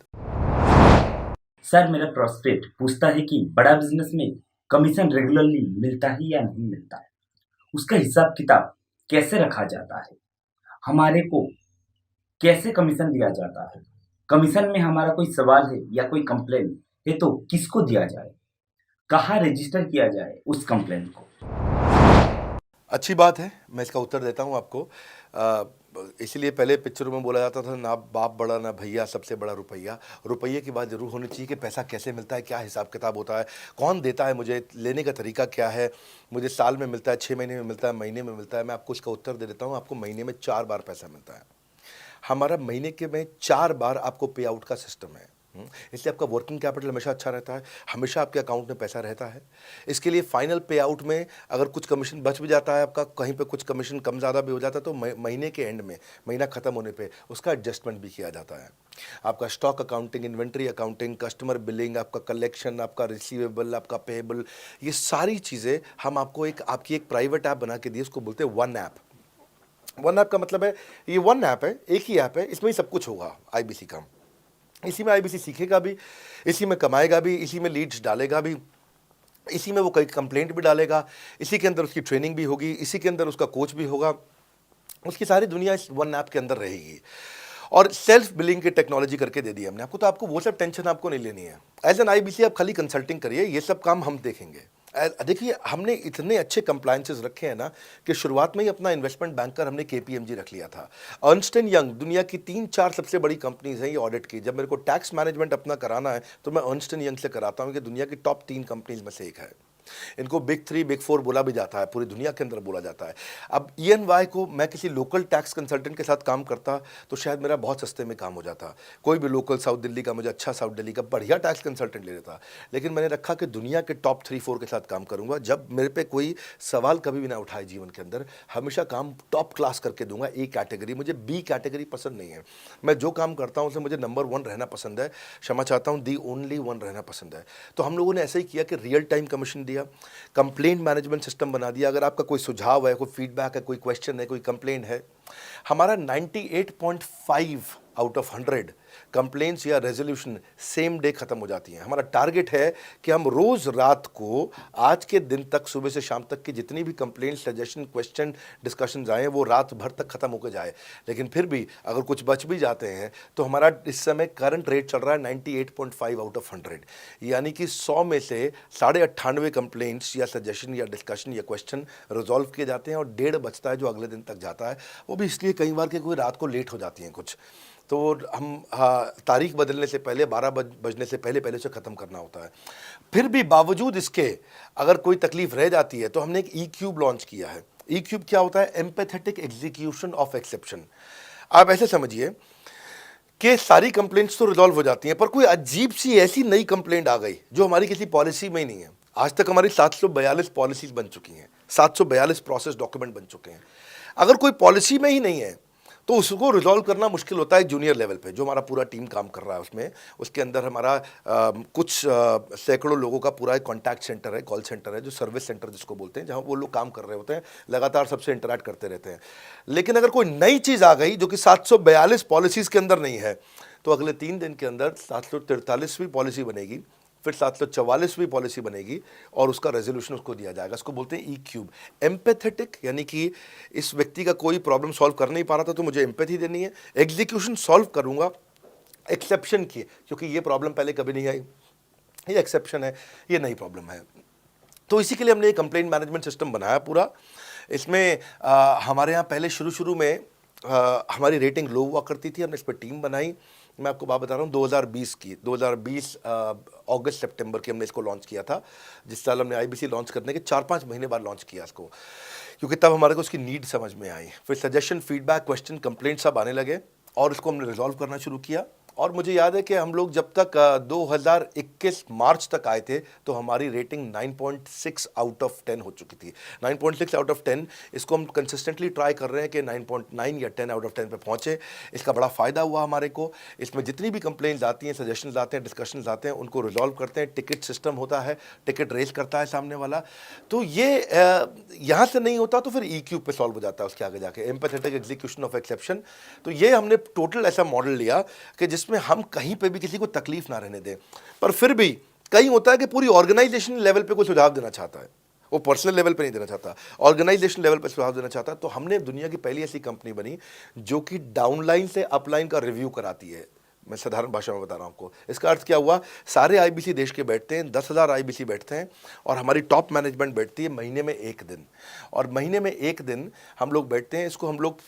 सर, मेरा प्रोस्पेक्ट पूछता है कि बड़ा बिजनेस में कमीशन रेगुलरली मिलता ही या नहीं मिलता है, उसका हिसाब किताब कैसे रखा जाता है, हमारे को कैसे कमीशन दिया जाता है, कमीशन में हमारा कोई सवाल है या कोई कंप्लेन है तो किसको दिया जाए, कहाँ रजिस्टर किया जाए उस कंप्लेन को। अच्छी बात है, मैं इसका उत्तर देता हूँ आपको। इसलिए पहले पिक्चरों में बोला जाता था, ना बाप बड़ा ना भैया, सबसे बड़ा रुपया। रुपये की बात जरूर होनी चाहिए कि पैसा कैसे मिलता है, क्या हिसाब किताब होता है, कौन देता है, मुझे लेने का तरीका क्या है, मुझे साल में मिलता है, 6 महीने में मिलता है, महीने में मिलता है। मैं आपको इसका उत्तर दे देता हूँ। आपको महीने में 4 बार पैसा मिलता है। हमारा महीने के में 4 बार आपको पे आउट का सिस्टम है। इसलिए आपका वर्किंग कैपिटल हमेशा अच्छा रहता है, हमेशा आपके अकाउंट में पैसा रहता है। इसके लिए फाइनल पे आउट में अगर कुछ कमीशन बच भी जाता है आपका, कहीं पे कुछ कमीशन कम ज़्यादा भी हो जाता है, तो महीने के एंड में, महीना ख़त्म होने पे उसका एडजस्टमेंट भी किया जाता है। आपका stock accounting, inventory accounting, customer billing, आपका कलेक्शन, आपका रिसीवेबल, आपका पेएबल, ये सारी चीज़ें हम आपको आपकी एक प्राइवेट ऐप बना के दी, उसको बोलते हैं वन ऐप। वन ऐप का मतलब है, ये वन ऐप है, एक ही ऐप है, इसमें ही सब कुछ होगा आईबीसी का। इसी में आईबीसी सीखेगा भी, इसी में कमाएगा भी, इसी में लीड्स डालेगा भी, इसी में वो कई कंप्लेंट भी डालेगा, इसी के अंदर उसकी ट्रेनिंग भी होगी, इसी के अंदर उसका कोच भी होगा, उसकी सारी दुनिया इस वन ऐप के अंदर रहेगी। और सेल्फ बिलिंग की टेक्नोलॉजी करके दे दी हमने आपको, तो आपको वो सब टेंशन आपको नहीं लेनी है। एज एन आईबीसी आप खाली कंसल्टिंग करिए, ये सब काम हम देखेंगे। देखिए, हमने इतने अच्छे कंप्लायंसेस रखे हैं ना कि शुरुआत में ही अपना इन्वेस्टमेंट बैंकर हमने केपीएमजी रख लिया था। अर्नस्ट एंड यंग दुनिया की 3-4 सबसे बड़ी कंपनीज हैं ये ऑडिट की। जब मेरे को टैक्स मैनेजमेंट अपना कराना है तो मैं अर्नस्ट एंड यंग से कराता हूँ, कि दुनिया की टॉप 3 कंपनीज में से एक है। इनको बिग 3, बिग 4 बोला भी जाता है, पूरी दुनिया के अंदर बोला जाता है। अब EY को मैं किसी लोकल टैक्स कंसल्टेंट के साथ काम करता तो शायद मेरा बहुत सस्ते में काम हो जाता। कोई भी लोकल साउथ दिल्ली का, मुझे अच्छा साउथ दिल्ली का बढ़िया टैक्स कंसल्टेंट ले लेता। लेकिन मैंने रखा कि दुनिया के टॉप 3-4 के साथ काम करूंगा। जब मेरे पे कोई सवाल कभी भी ना उठाए जीवन के अंदर, हमेशा काम टॉप क्लास करके दूंगा। ए कैटेगरी, मुझे बी कैटेगरी पसंद नहीं है। मैं जो काम करता हूँ उसमें मुझे नंबर 1 रहना पसंद है, क्षमा चाहता हूँ, दी ओनली 1 रहना पसंद है। तो हम लोगों ने ऐसे ही किया कि रियल टाइम कमीशन दिया, कंप्लेंट मैनेजमेंट सिस्टम बना दिया। अगर आपका कोई सुझाव है, कोई फीडबैक है, कोई क्वेश्चन है, कोई कंप्लेंट है, हमारा 98.5 आउट ऑफ 100 कंप्लेंट्स या रेजोल्यूशन सेम डे खत्म हो जाती हैं। हमारा टारगेट है कि हम रोज रात को, आज के दिन तक, सुबह से शाम तक की जितनी भी कंप्लेंट, सजेशन, क्वेश्चन, डिस्कशंस आए वो रात भर तक खत्म होकर जाए। लेकिन फिर भी अगर कुछ बच भी जाते हैं तो हमारा इस समय करंट रेट चल रहा है 98.5 आउट ऑफ 100, यानी कि 100 में से 98.5 कंप्लेंट्स या सजेशन या डिस्कशन या क्वेश्चन रिजॉल्व किए जाते हैं, और 1.5 बचता है जो अगले दिन तक जाता है। वो भी इसलिए कई बार कि कोई रात को लेट हो जाती हैं कुछ, तो हम तारीख बदलने से पहले, 12 बजने से पहले पहले से ख़त्म करना होता है। फिर भी बावजूद इसके अगर कोई तकलीफ रह जाती है तो हमने एक E-क्यूब लॉन्च किया है। E-क्यूब क्या होता है? Empathetic execution of exception. आप ऐसे समझिए कि सारी कंप्लेंट्स तो रिजॉल्व हो जाती हैं, पर कोई अजीब सी ऐसी नई कंप्लेंट आ गई जो हमारी किसी पॉलिसी में ही नहीं है। आज तक हमारी 742 पॉलिसीज बन चुकी हैं, 742 प्रोसेस डॉक्यूमेंट बन चुके हैं। अगर कोई पॉलिसी में ही नहीं है तो उसको रिजॉल्व करना मुश्किल होता है जूनियर लेवल पे, जो हमारा पूरा टीम काम कर रहा है उसमें। उसके अंदर हमारा कुछ सैकड़ों लोगों का पूरा एक कॉन्टैक्ट सेंटर है, कॉल सेंटर है, जो सर्विस सेंटर जिसको बोलते हैं, जहाँ वो लोग काम कर रहे होते हैं, लगातार सबसे इंटरैक्ट करते रहते हैं। लेकिन अगर कोई नई चीज़ आ गई जो कि 742 पॉलिसीज़ के अंदर नहीं है, तो अगले 3 दिन के अंदर 743वीं पॉलिसी बनेगी, फिर 744वीं पॉलिसी बनेगी, और उसका रेजोल्यूशन उसको दिया जाएगा। इसको बोलते हैं E-क्यूब। एम्पैथेटिक, यानी कि इस व्यक्ति का कोई प्रॉब्लम सॉल्व कर नहीं पा रहा था तो मुझे एम्पैथी देनी है। एग्जीक्यूशन सॉल्व करूंगा एक्सेप्शन की, क्योंकि ये प्रॉब्लम पहले कभी नहीं आई, ये एक्सेप्शन है, ये नई प्रॉब्लम है। तो इसी के लिए हमने एक कंप्लेंट मैनेजमेंट सिस्टम बनाया पूरा। इसमें हमारे यहाँ पहले शुरू में हमारी रेटिंग लो हुआ करती थी, हमने इस पर टीम बनाई। मैं आपको बात बता रहा हूँ 2020 अगस्त सितंबर की हमने इसको लॉन्च किया था। जिस साल हमने आईबीसी लॉन्च करने के 4-5 महीने बाद लॉन्च किया इसको, क्योंकि तब हमारे को उसकी नीड समझ में आई। फिर सजेशन, फीडबैक, क्वेश्चन, कंप्लेंट सब आने लगे, और इसको हमने रिजॉल्व करना शुरू किया। और मुझे याद है कि हम लोग जब तक 2021 मार्च तक आए थे तो हमारी रेटिंग 9.6 आउट ऑफ 10 हो चुकी थी। 9.6 आउट ऑफ 10, इसको हम कंसिस्टेंटली ट्राई कर रहे हैं कि 9.9 या 10 आउट ऑफ 10 पे पहुँचे। इसका बड़ा फ़ायदा हुआ हमारे को। इसमें जितनी भी कंप्लेंट्स आती हैं, सजेशंस आते हैं, डिस्कशंस आते हैं, उनको रिजॉल्व करते हैं। टिकट सिस्टम होता है, टिकट रेज करता है सामने वाला। तो ये यहाँ से नहीं होता तो फिर E-क्यूब पे सॉल्व हो जाता है उसके आगे जाके, एम्पैथेटिक एग्जीक्यूशन ऑफ एक्सेप्शन। तो ये हमने टोटल ऐसा मॉडल लिया कि जिसमें हम कहीं पे भी किसी को तकलीफ ना रहने दें। पर फिर भी कहीं होता है कि पूरी ऑर्गेनाइजेशन लेवल पे कोई सुझाव देना चाहता है, वो पर्सनल लेवल पे नहीं देना चाहता, ऑर्गेनाइजेशन लेवल पे सुझाव देना चाहता है। तो हमने दुनिया की पहली ऐसी कंपनी बनी जो कि डाउनलाइन से अपलाइन का रिव्यू कराती है। मैं साधारण भाषा में बता रहा हूँ आपको। इसका अर्थ क्या हुआ? सारे आईबीसी देश के बैठते हैं, 10,000 आईबीसी बैठते हैं, और हमारी टॉप मैनेजमेंट बैठती है महीने में 1 दिन। और महीने में 1 दिन हम लोग बैठते हैं। इसको हम लोग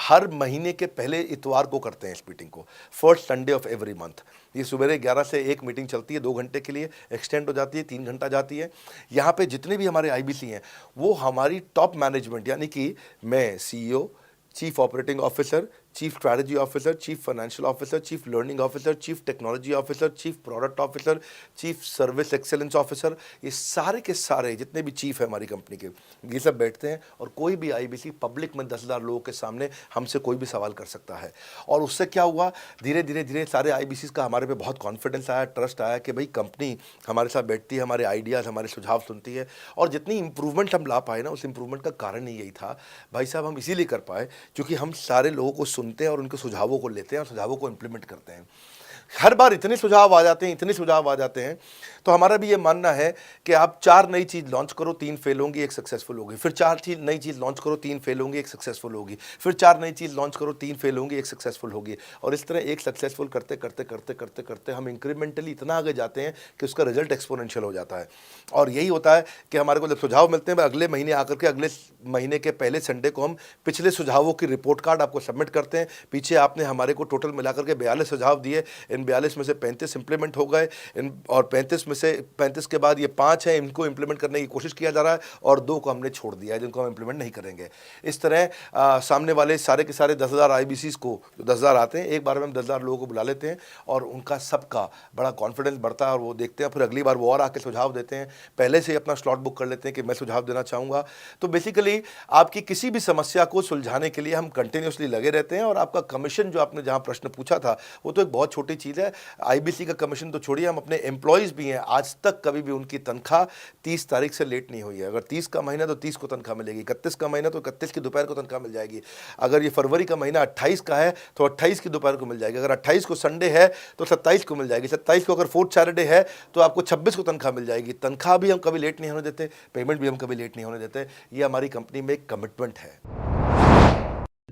हर महीने के पहले इतवार को करते हैं इस मीटिंग को, first Sunday off every month. ये सुबह 11 से 1 मीटिंग चलती है, 2 घंटे के लिए, एक्सटेंड हो जाती है, 3 घंटा जाती है। यहाँ पे जितने भी हमारे आईबीसी हैं वो हमारी टॉप मैनेजमेंट, यानी कि मैं CEO, chief operating officer, chief strategy officer, chief financial officer, chief learning officer, chief technology officer, chief product officer, chief service excellence officer, ये सारे के सारे जितने भी चीफ है हमारी कंपनी के, ये सब बैठते हैं और कोई भी आईबीसी पब्लिक में 10,000 लोगों के सामने हमसे कोई भी सवाल कर सकता है। और उससे क्या हुआ, धीरे धीरे धीरे सारे आईबीसी का हमारे पे बहुत कॉन्फिडेंस आया, ट्रस्ट आया कि भाई कंपनी हमारे साथ बैठती है, हमारे आइडियाज़, हमारे सुझाव सुनती है। और जितनी इंप्रूवमेंट हम ला पाए ना, उस इंप्रूवमेंट का कारण ही यही था भाई साहब, हम इसीलिए कर पाए क्योंकि हम सारे लोगों को सुनते हैं और उनके सुझावों को लेते हैं और सुझावों को इम्प्लीमेंट करते हैं। हर बार इतने सुझाव आ जाते हैं, इतने सुझाव आ जाते हैं, तो हमारा भी ये मानना है कि आप 4 नई चीज़ लॉन्च करो, 3 फेल होंगी, 1 सक्सेसफुल होगी, फिर 4 नई चीज़ लॉन्च करो, 3 फेल होंगी, 1 सक्सेसफुल होगी, फिर 4 नई चीज़ लॉन्च करो, 3 फेल होंगी, 1 सक्सेसफुल होगी। और इस तरह एक सक्सेसफुल करते करते करते करते करते हम इंक्रीमेंटली इतना आगे जाते हैं कि उसका रिजल्ट एक्सपोनेंशियल हो जाता है। और यही होता है कि हमारे को जब सुझाव मिलते हैं, अगले महीने आकर के अगले महीने के पहले संडे को हम पिछले सुझावों की रिपोर्ट कार्ड आपको सबमिट करते हैं। पीछे आपने हमारे को टोटल मिलाकर के 42 सुझाव दिए, इन 42 में से 35 इंप्लीमेंट हो गए, और 35 में से 35 के बाद ये 5 हैं, इनको इंप्लीमेंट करने की कोशिश किया जा रहा है और 2 को हमने छोड़ दिया है जिनको हम इंप्लीमेंट नहीं करेंगे। इस तरह सामने वाले सारे के सारे 10,000 आईबीसीज को, जो 10,000 आते हैं, एक बार में हम 10,000 लोगों को बुला लेते हैं और उनका सबका बड़ा कॉन्फिडेंस बढ़ता है और वो देखते हैं, फिर अगली बार वो और आके सुझाव देते हैं, पहले से ही अपना स्लॉट बुक कर लेते हैं कि मैं सुझाव देना चाहूँगा। तो बेसिकली आपकी किसी भी समस्या को सुलझाने के लिए हम कंटिन्यूसली लगे रहते हैं। और आपका कमीशन, जो आपने जहाँ प्रश्न पूछा था, वो तो एक बहुत छोटी चीज़ है। आईबीसी का कमीशन तो छोड़िए, हम अपने एम्प्लॉयज़ भी हैं, आज तक कभी भी उनकी तनख्वाह 30 तारीख से लेट नहीं हुई है। अगर 30 का महीना तो 30 को तनख्वाह मिलेगी, 31 का महीना तो 31 की दोपहर को तनख्वाह मिल जाएगी। अगर ये फरवरी का महीना 28 का है तो 28 की दोपहर को मिल जाएगी। अगर 28 को संडे है तो 27 को मिल जाएगी। 27 को अगर फोर्थ सैटरडे है तो आपको 26 को तनख्वाह मिल जाएगी। तनख्वाह भी हम कभी लेट नहीं होने देते, पेमेंट भी हम कभी लेट नहीं होने देते। ये हमारी कंपनी में एक कमिटमेंट है।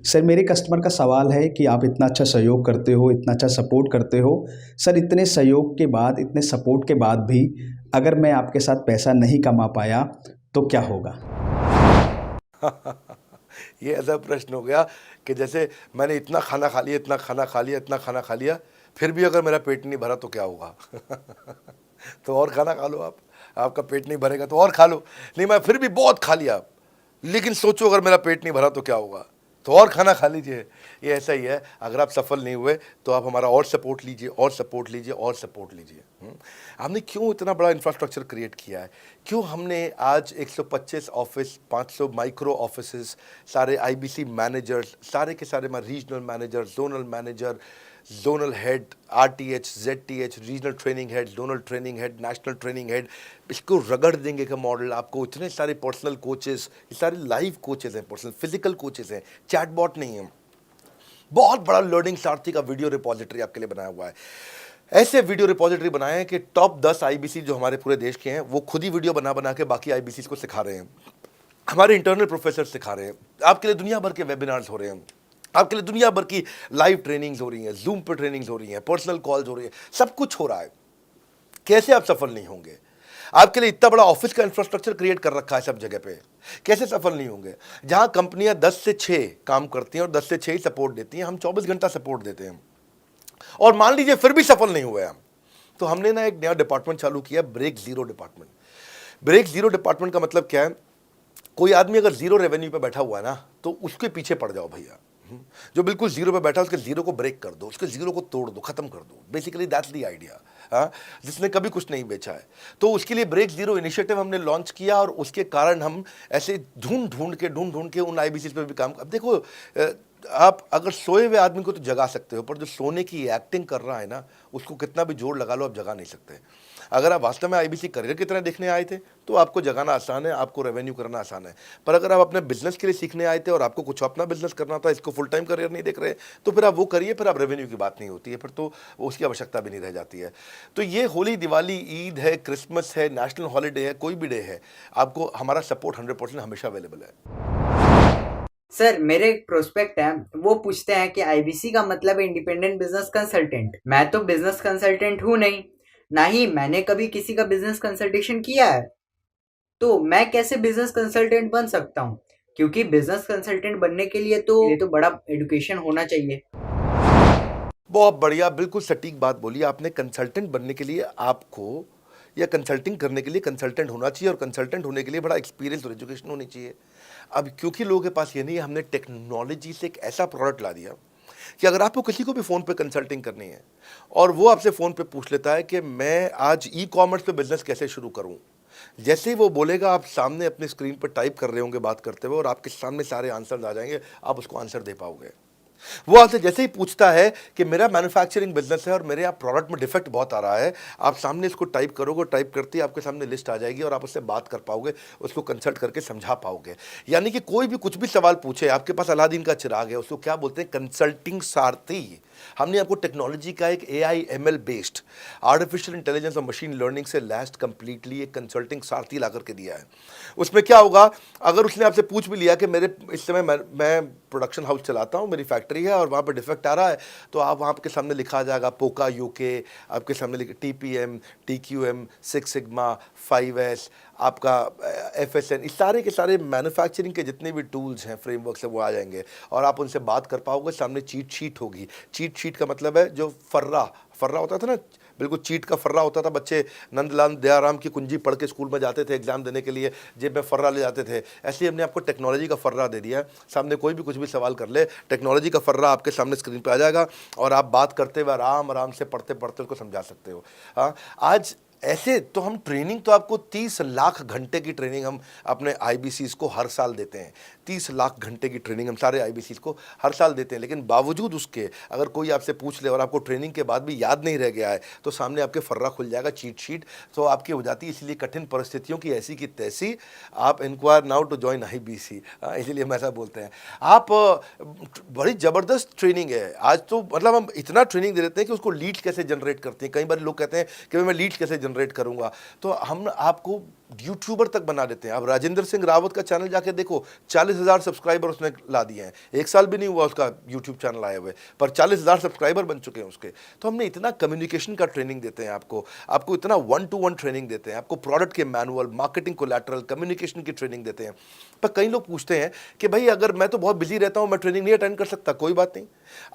सर, मेरे कस्टमर का सवाल है कि आप इतना अच्छा सहयोग करते हो, इतना अच्छा सपोर्ट करते हो, सर इतने सहयोग के बाद, इतने सपोर्ट के बाद भी अगर मैं आपके साथ पैसा नहीं कमा पाया तो क्या होगा? ये ऐसा प्रश्न हो गया कि जैसे मैंने इतना खाना खा लिया, इतना खाना खा लिया, इतना खाना खा लिया, फिर भी अगर मेरा पेट नहीं भरा तो क्या होगा? तो और खाना खा लो आप, आपका पेट नहीं भरेगा तो और खा लो। नहीं, मैं फिर भी बहुत खा लिया, लेकिन सोचो अगर मेरा पेट नहीं भरा तो क्या होगा, तो और खाना खा लीजिए। ये ऐसा ही है, अगर आप सफल नहीं हुए तो आप हमारा और सपोर्ट लीजिए, और सपोर्ट लीजिए, और सपोर्ट लीजिए। हमने क्यों इतना बड़ा इंफ्रास्ट्रक्चर क्रिएट किया है, क्यों हमने आज 125 ऑफिस, 500 माइक्रो ऑफिसेस, सारे आईबीसी मैनेजर्स, सारे के सारे regional manager, zonal manager, zonal head, RTH, ZTH, regional training head, zonal training head, national training head, इसको रगड़ देंगे का मॉडल आपको। इतने सारे पर्सनल कोचेस, ये सारे लाइव कोचेस हैं, पर्सनल फिजिकल कोचेस हैं, चैटबॉट नहीं है। बहुत बड़ा लर्निंग सारथी का वीडियो रिपोजिटरी आपके लिए बनाया हुआ है। ऐसे वीडियो रिपोजिटरी बनाए हैं कि टॉप 10 आईबीसी जो हमारे पूरे देश के हैं, वो खुद ही वीडियो बना बना के बाकी आईबीसी को सिखा रहे हैं। हमारे इंटरनल प्रोफेसर सिखा रहे हैं, आपके लिए दुनिया भर के वेबिनार्स हो रहे हैं, आपके लिए दुनिया भर की लाइव ट्रेनिंग्स हो रही हैं, जूम पर ट्रेनिंग्स हो रही हैं, पर्सनल कॉल्स हो रही हैं, सब कुछ हो रहा है। कैसे आप सफल नहीं होंगे? आपके लिए इतना बड़ा ऑफिस का इंफ्रास्ट्रक्चर क्रिएट कर रखा है सब जगह पे, कैसे सफल नहीं होंगे? जहां कंपनियां 10 से 6 काम करती हैं और 10 से 6 ही सपोर्ट देती हैं, हम 24 घंटा सपोर्ट देते हैं। और मान लीजिए फिर भी सफल नहीं हुए हम, तो हमने ना एक नया डिपार्टमेंट चालू किया, break zero department. Break zero department का मतलब क्या है? कोई आदमी अगर जीरो रेवेन्यू पे बैठा हुआ है ना, तो उसके पीछे पड़ जाओ भैया। जो बिल्कुल जीरो पे बैठा है, उसके जीरो को ब्रेक कर दो, उसके जीरो को तोड़ दो, खत्म कर दो। Basically that's the idea. हाँ, जिसने कभी कुछ नहीं बेचा है, तो उसके लिए ब्रेक जीरो इनिशिएटिव हमने लॉन्च किया और उसके कारण हम ऐसे ढूंढ ढूंढ के उन आईबीसी पे भी काम। अब देखो, आप अगर सोए हुए आदमी को तो जगा सकते हो, पर जो सोने की एक्टिंग कर रहा है ना, उसको कितना भी जोर लगा लो, आप जगा नहीं सकते। अगर आप वास्तव में आईबीसी करियर की तरह देखने आए थे तो आपको जगाना आसान है, आपको रेवेन्यू करना आसान है। पर अगर आप अपने बिजनेस के लिए सीखने आए थे और आपको कुछ अपना बिजनेस करना था, इसको फुल टाइम करियर नहीं देख रहे, तो फिर आप वो करिए, फिर आप रेवेन्यू की बात नहीं होती है, फिर तो उसकी आवश्यकता भी नहीं रह जाती है। तो ये होली, दिवाली, ईद है, क्रिसमस है, नेशनल हॉलीडे है, कोई भी डे है, आपको हमारा सपोर्ट 100% हमेशा अवेलेबल है। सर, मेरे एक प्रोस्पेक्ट है, वो पूछते हैं कि आईबीसी का मतलब है इंडिपेंडेंट बिजनेस कंसल्टेंट। मैं तो बिजनेस कंसल्टेंट हूँ नहीं, ना ही मैंने कभी किसी का बिजनेस कंसल्टेशन किया है, तो मैं कैसे बिजनेस कंसल्टेंट बन सकता हूँ? क्योंकि बिजनेस कंसल्टेंट बनने के लिए तो बड़ा एजुकेशन होना चाहिए। बहुत बढ़िया, बिल्कुल सटीक बात बोली आपने। कंसल्टेंट बनने के लिए आपको, या कंसल्टिंग करने के लिए कंसल्टेंट होना चाहिए, और कंसल्टेंट होने के लिए बड़ा एक्सपीरियंस और एजुकेशन होनी चाहिए। अब क्योंकि लोगों के पास ये नहीं है, हमने टेक्नोलॉजी से एक ऐसा प्रोडक्ट ला दिया कि अगर आपको किसी को भी फ़ोन पे कंसल्टिंग करनी है और वो आपसे फ़ोन पे पूछ लेता है कि मैं आज ई कॉमर्स पे बिज़नेस कैसे शुरू करूं, जैसे ही वो बोलेगा आप सामने अपनी स्क्रीन पर टाइप कर रहे होंगे बात करते हुए और आपके सामने सारे आंसर आ जाएंगे, आप उसको आंसर दे पाओगे। वो आपसे जैसे ही पूछता है कि मेरा मैन्युफैक्चरिंग बिजनेस है और मेरे यहाँ प्रोडक्ट में डिफेक्ट बहुत आ रहा है, आप सामने इसको टाइप करोगे, टाइप करते ही आपके सामने लिस्ट आ जाएगी और आप उससे बात कर पाओगे, उसको कंसल्ट करके समझा पाओगे। यानी कि कोई भी कुछ भी सवाल पूछे, आपके पास अलादीन का चिराग है, उसको क्या बोलते हैं, कंसल्टिंग सारथी। हमने आपको टेक्नोलॉजी का एक AI ML based artificial intelligence और मशीन लर्निंग से लैस्ड कंप्लीटली एक कंसल्टिंग सारथी ला करके दिया है। उसमें क्या होगा, अगर उसने आपसे पूछ भी लिया कि मेरे इस समय मैं प्रोडक्शन हाउस चलाता हूँ, मेरी फैक्ट्री है और वहाँ पर डिफेक्ट आ रहा है, तो आप वहाँ के सामने लिखा आ जाएगा पोका UK, आपके सामने लिखा TPM, TQM, 6 सिग्मा, 5S, आपका FSN, इस सारे के सारे मैन्युफैक्चरिंग के जितने भी टूल्स हैं, फ्रेमवर्क से वो आ जाएंगे और आप उनसे बात कर पाओगे। सामने चीट शीट होगी। चीट शीट का मतलब है जो फर्रा होता था ना, बिल्कुल चीट का फर्रा होता था। बच्चे नंदलाल दयाराम की कुंजी पढ़ के स्कूल में जाते थे एग्जाम देने के लिए, जेब में फर्रा ले जाते थे। ऐसे ही हमने आपको टेक्नोलॉजी का फर्रा दे दिया है। सामने कोई भी कुछ भी सवाल कर ले, टेक्नोलॉजी का फर्रा आपके सामने स्क्रीन पे आ जाएगा और आप बात करते हुए आराम से पढ़ते पढ़ते उसको समझा सकते हो। हाँ, आज ऐसे तो हम ट्रेनिंग तो आपको 30 लाख घंटे की ट्रेनिंग हम अपने IBCs को हर साल देते हैं। 30 लाख घंटे की ट्रेनिंग हम सारे IBCs को हर साल देते हैं। लेकिन बावजूद उसके अगर कोई आपसे पूछ ले और आपको ट्रेनिंग के बाद भी याद नहीं रह गया है, तो सामने आपके फर्रा खुल जाएगा, चीट शीट तो आपकी हो जाती है। इसलिए कठिन परिस्थितियों की ऐसी की तैसी, आप inquire now to join IBC, इसलिए हम ऐसा बोलते हैं। आप बड़ी ज़बरदस्त ट्रेनिंग है आज तो, मतलब हम इतना ट्रेनिंग दे देते हैं कि उसको लीड्स कैसे जनरेट करते हैं। कई बार लोग कहते हैं कि मैं लीड्स कैसे जनरेट करूंगा, तो हम आपको यूट्यूबर तक बना देते हैं। अब राजेंद्र सिंह रावत का चैनल जाके देखो, 40,000 सब्सक्राइबर उसने ला दिए हैं। 1 साल भी नहीं हुआ उसका यूट्यूब चैनल आए हुए, पर 40,000 सब्सक्राइबर बन चुके हैं उसके। तो हमने इतना कम्युनिकेशन का ट्रेनिंग देते हैं आपको इतना 1-to-1 ट्रेनिंग देते हैं, आपको प्रोडक्ट के मैनुअल, मार्केटिंग कोलैटरल, कम्युनिकेशन की ट्रेनिंग देते हैं। पर कई लोग पूछते हैं कि भाई अगर मैं तो बहुत बिजी रहता हूं, मैं ट्रेनिंग नहीं अटेंड कर सकता। कोई बात नहीं,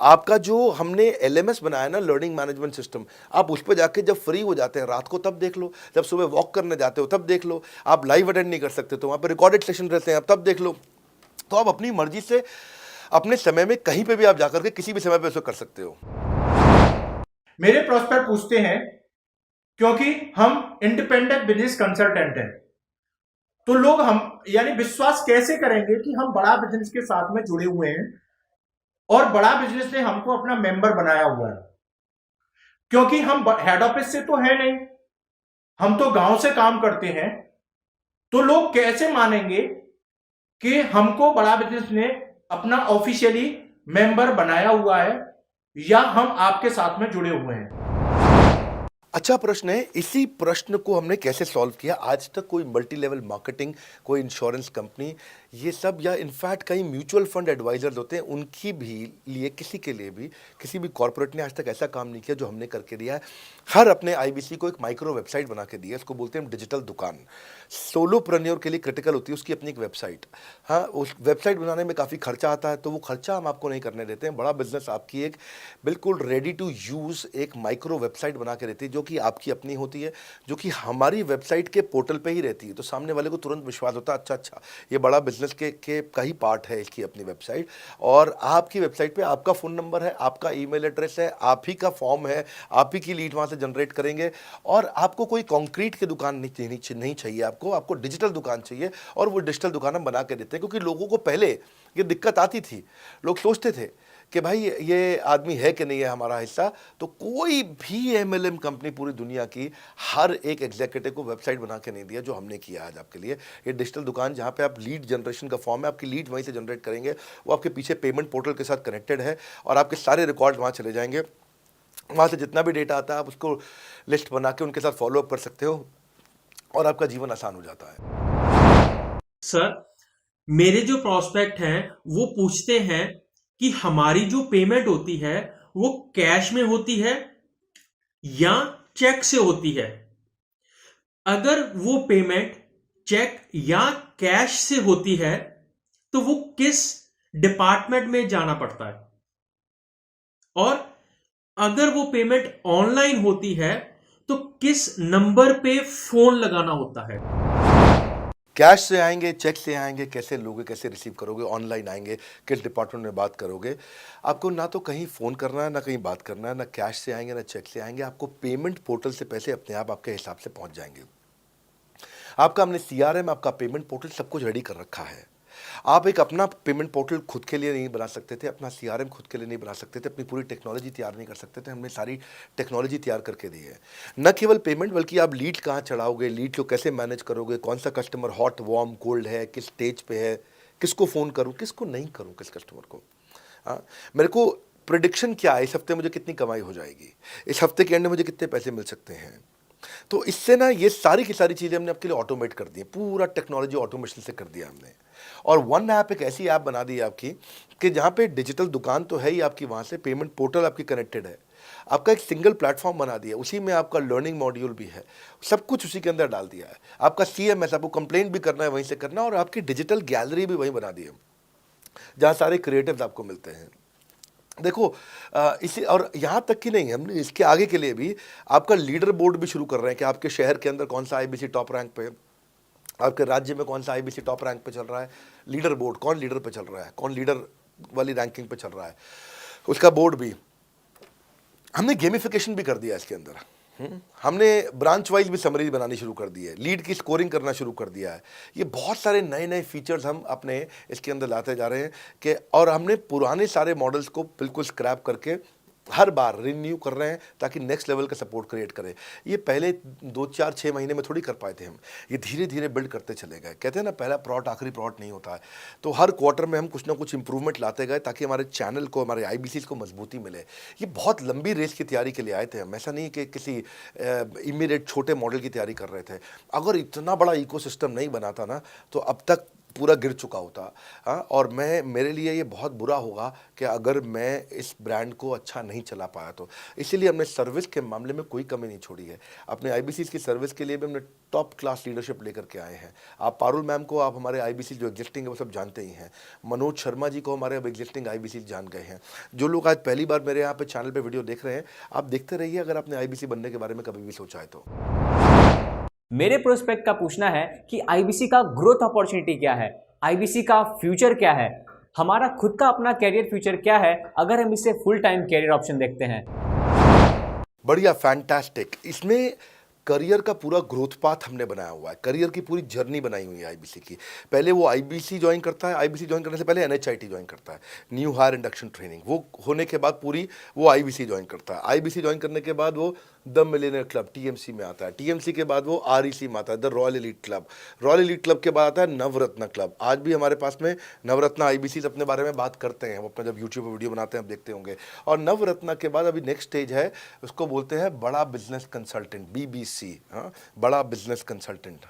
आपका जो हमने LMS बनाया ना, लर्निंग मैनेजमेंट सिस्टम, आप उस पर जाके जब फ्री हो जाते हैं रात को तब देख लो, जब सुबह वॉक करने जाते हो तब देख लो। आप लाइव अटेंड नहीं कर सकते तो वहाँ पर रिकॉर्डेड सेशन रहते हैं, आप तब देख लो। तो आप अपनी मर्जी से अपने समय में कहीं पे भी आप जाकर के किसी भी समय पे उसको कर सकते हो। मेरे प्रोस्पेक्ट पूछते हैं, क्योंकि हम इंडिपेंडेंट बिजनेस कंसल्टेंट हैं, तो लोग हम यानी विश्वास कैसे करेंगे कि हम बड़ा बिजनेस के साथ में जुड़े हुए हैं और बड़ा बिजनेस ने हमको अपना मेंबर बनाया हुआ है। क्योंकि हम हेड ऑफिस से तो है नहीं, हम तो गांव से काम करते हैं, तो लोग कैसे मानेंगे कि हमको बड़ा बिजनेस ने अपना ऑफिशियली मेंबर बनाया हुआ है या हम आपके साथ में जुड़े हुए हैं। अच्छा प्रश्न है। इसी प्रश्न को हमने कैसे सॉल्व किया, आज तक कोई मल्टी लेवल मार्केटिंग, कोई इंश्योरेंस कंपनी, ये सब, या इनफैक्ट कई म्यूचुअल फंड एडवाइजर्स होते हैं, उनकी भी लिए किसी के लिए भी किसी भी कॉर्पोरेट ने आज तक ऐसा काम नहीं किया जो हमने करके दिया है। हर अपने IBC को एक माइक्रो वेबसाइट बना के दी है, इसको बोलते हैं डिजिटल दुकान। सोलोप्रेन्योर के लिए क्रिटिकल होती है उसकी अपनी एक वेबसाइट। हाँ, उस वेबसाइट बनाने में काफ़ी खर्चा आता है, तो वो खर्चा हम आपको नहीं करने देते हैं। बड़ा बिजनेस आपकी एक बिल्कुल रेडी टू यूज़ एक माइक्रो वेबसाइट बना के देती है, जो कि आपकी अपनी होती है, जो कि हमारी वेबसाइट के पोर्टल पे ही रहती है। तो सामने वाले को तुरंत विश्वास होता है, अच्छा ये बड़ा बिजनेस के का ही पार्ट है इसकी अपनी वेबसाइट। और आपकी वेबसाइट पे आपका फ़ोन नंबर है, आपका ईमेल एड्रेस है, आप ही का फॉर्म है, आप ही की लीड वहाँ से जनरेट करेंगे। और आपको कोई कंक्रीट की दुकान नहीं चाहिए, आपको डिजिटल दुकान चाहिए। और वो डिजिटल दुकान हम बना के देते हैं, क्योंकि लोगों को पहले ये दिक्कत आती थी, लोग सोचते थे कि भाई ये आदमी है कि नहीं है हमारा हिस्सा। तो कोई भी MLM कंपनी पूरी दुनिया की हर एक एग्जीक्यूटिव को वेबसाइट बना के नहीं दिया जो हमने किया आज आपके लिए। ये डिजिटल दुकान जहाँ पे आप लीड जनरेशन का फॉर्म है, आपकी लीड वहीं से जनरेट करेंगे, वो आपके पीछे पेमेंट पोर्टल के साथ कनेक्टेड है और आपके सारे रिकॉर्ड वहाँ चले जाएंगे। वहाँ से जितना भी डेटा आता है आप उसको लिस्ट बना के उनके साथ फॉलोअप कर सकते हो और आपका जीवन आसान हो जाता है। सर, मेरे जो प्रोस्पेक्ट हैं वो पूछते हैं कि हमारी जो पेमेंट होती है वो कैश में होती है या चेक से होती है। अगर वो पेमेंट चेक या कैश से होती है तो वो किस डिपार्टमेंट में जाना पड़ता है, और अगर वो पेमेंट ऑनलाइन होती है तो किस नंबर पे फोन लगाना होता है। कैश से आएंगे, चेक से आएंगे, कैसे लोगे, कैसे रिसीव करोगे, ऑनलाइन आएंगे, किस डिपार्टमेंट में बात करोगे। आपको ना तो कहीं फ़ोन करना है, ना कहीं बात करना है, ना कैश से आएंगे, ना चेक से आएंगे। आपको पेमेंट पोर्टल से पैसे अपने आप आपके हिसाब से पहुंच जाएंगे। आपका हमने CRM, आपका पेमेंट पोर्टल सब कुछ रेडी कर रखा है। आप एक अपना पेमेंट पोर्टल खुद के लिए नहीं बना सकते थे, अपना CRM खुद के लिए नहीं बना सकते थे, अपनी पूरी टेक्नोलॉजी तैयार नहीं कर सकते थे। हमने सारी टेक्नोलॉजी तैयार करके दी है। न केवल पेमेंट, बल्कि आप लीड कहाँ चढ़ाओगे, लीड को कैसे मैनेज करोगे, कौन सा कस्टमर हॉट, वार्म, कोल्ड है, किस स्टेज पे है, किसको फ़ोन करूँ, किसको नहीं करूँ, किस कस्टमर को। मेरे को प्रिडिक्शन क्या है, इस हफ्ते मुझे कितनी कमाई हो जाएगी, इस हफ्ते के एंड में मुझे कितने पैसे मिल सकते हैं। तो इससे ना ये सारी की सारी चीज़ें हमने आपके लिए ऑटोमेट कर दी हैं, पूरा टेक्नोलॉजी ऑटोमेशन से कर दिया हमने। और वन ऐप एक ऐसी ऐप बना दी है आपकी कि जहाँ पे डिजिटल दुकान तो है ही आपकी, वहाँ से पेमेंट पोर्टल आपकी कनेक्टेड है, आपका एक सिंगल प्लेटफॉर्म बना दिया, उसी में आपका लर्निंग मॉड्यूल भी है, सब कुछ उसी के अंदर डाल दिया है। आपका CMS, आपको कंप्लेंट भी करना है वहीं से करना, और आपकी डिजिटल गैलरी भी वहीं बना दी है, जहाँ सारे क्रिएटिव्स आपको मिलते हैं। देखो इसी, और यहाँ तक कि नहीं, हमने इसके आगे के लिए भी आपका लीडर बोर्ड भी शुरू कर रहे हैं कि आपके शहर के अंदर कौन सा IBC टॉप रैंक पे, आपके राज्य में कौन सा IBC टॉप रैंक पे चल रहा है, लीडर बोर्ड कौन लीडर पे चल रहा है, कौन लीडर वाली रैंकिंग पे चल रहा है, उसका बोर्ड भी हमने गेमिफिकेशन भी कर दिया इसके अंदर। हमने ब्रांच वाइज भी समरीज बनानी शुरू कर दी है, लीड की स्कोरिंग करना शुरू कर दिया है। ये बहुत सारे नए नए फीचर्स हम अपने इसके अंदर लाते जा रहे हैं कि, और हमने पुराने सारे मॉडल्स को बिल्कुल स्क्रैप करके हर बार रिन्यू कर रहे हैं ताकि नेक्स्ट लेवल का सपोर्ट क्रिएट करें। ये पहले 2-4-6 महीने में थोड़ी कर पाए थे हम, ये धीरे धीरे बिल्ड करते चले गए। कहते हैं ना, पहला प्लॉट आखिरी प्लॉट नहीं होता है। तो हर क्वार्टर में हम कुछ ना कुछ इंप्रूवमेंट लाते गए ताकि हमारे चैनल को, हमारे IBCs को मजबूती मिले। ये बहुत लंबी रेस की तैयारी के लिए आए थे हम, ऐसा नहीं कि किसी इमीडिएट छोटे मॉडल की तैयारी कर रहे थे। अगर इतना बड़ा इकोसिस्टम नहीं बनाता ना तो अब तक पूरा गिर चुका होता। और मेरे लिए ये बहुत बुरा होगा कि अगर मैं इस ब्रांड को अच्छा नहीं चला पाया तो। इसीलिए हमने सर्विस के मामले में कोई कमी नहीं छोड़ी है। अपने IBCs की सर्विस के लिए भी हमने टॉप क्लास लीडरशिप लेकर के आए हैं। आप पारुल मैम को, आप हमारे IBC जो एग्जिस्टिंग है वो सब जानते ही हैं। मनोज शर्मा जी को हमारे अब एग्जिस्टिंग IBC जान गए हैं। जो लोग आज पहली बार मेरे यहाँ पे चैनल पे वीडियो देख रहे हैं, आप देखते रहिए अगर आपने IBC बनने के बारे में कभी भी सोचा है तो। मेरे प्रोस्पेक्ट का पूछना है कि IBC का ग्रोथ अपॉर्चुनिटी क्या है, IBC का फ्यूचर क्या है, हमारा खुद का अपना कैरियर फ्यूचर क्या है अगर हम इसे फुल टाइम कैरियर ऑप्शन देखते हैं। बढ़िया, फैंटास्टिक। इसमें करियर का पूरा ग्रोथ पाथ हमने बनाया हुआ है, करियर की पूरी जर्नी बनाई हुई है IBC की। पहले वो IBC ज्वाइन करता है, IBC ज्वाइन करने से पहले NHIT ज्वाइन करता है, न्यू हायर इंडक्शन ट्रेनिंग। वो होने के बाद पूरी वो IBC ज्वाइन करता है। IBC ज्वाइन करने के बाद वो द मिलेनियर क्लब TMC में आता है। TMC के बाद वो REC में आता है, the royal elite club. Royal elite club के बाद आता है नवरत्न क्लब। आज भी हमारे पास में नवरत्न IBCs अपने बारे में बात करते हैं, वो अपना जब यूट्यूब पर वीडियो बनाते हैं आप देखते होंगे। और नवरत्न के बाद अभी नेक्स्ट स्टेज है, उसको बोलते हैं बड़ा बिजनेस कंसल्टेंट, BBC। हाँ, बड़ा बिजनेस कंसल्टेंट।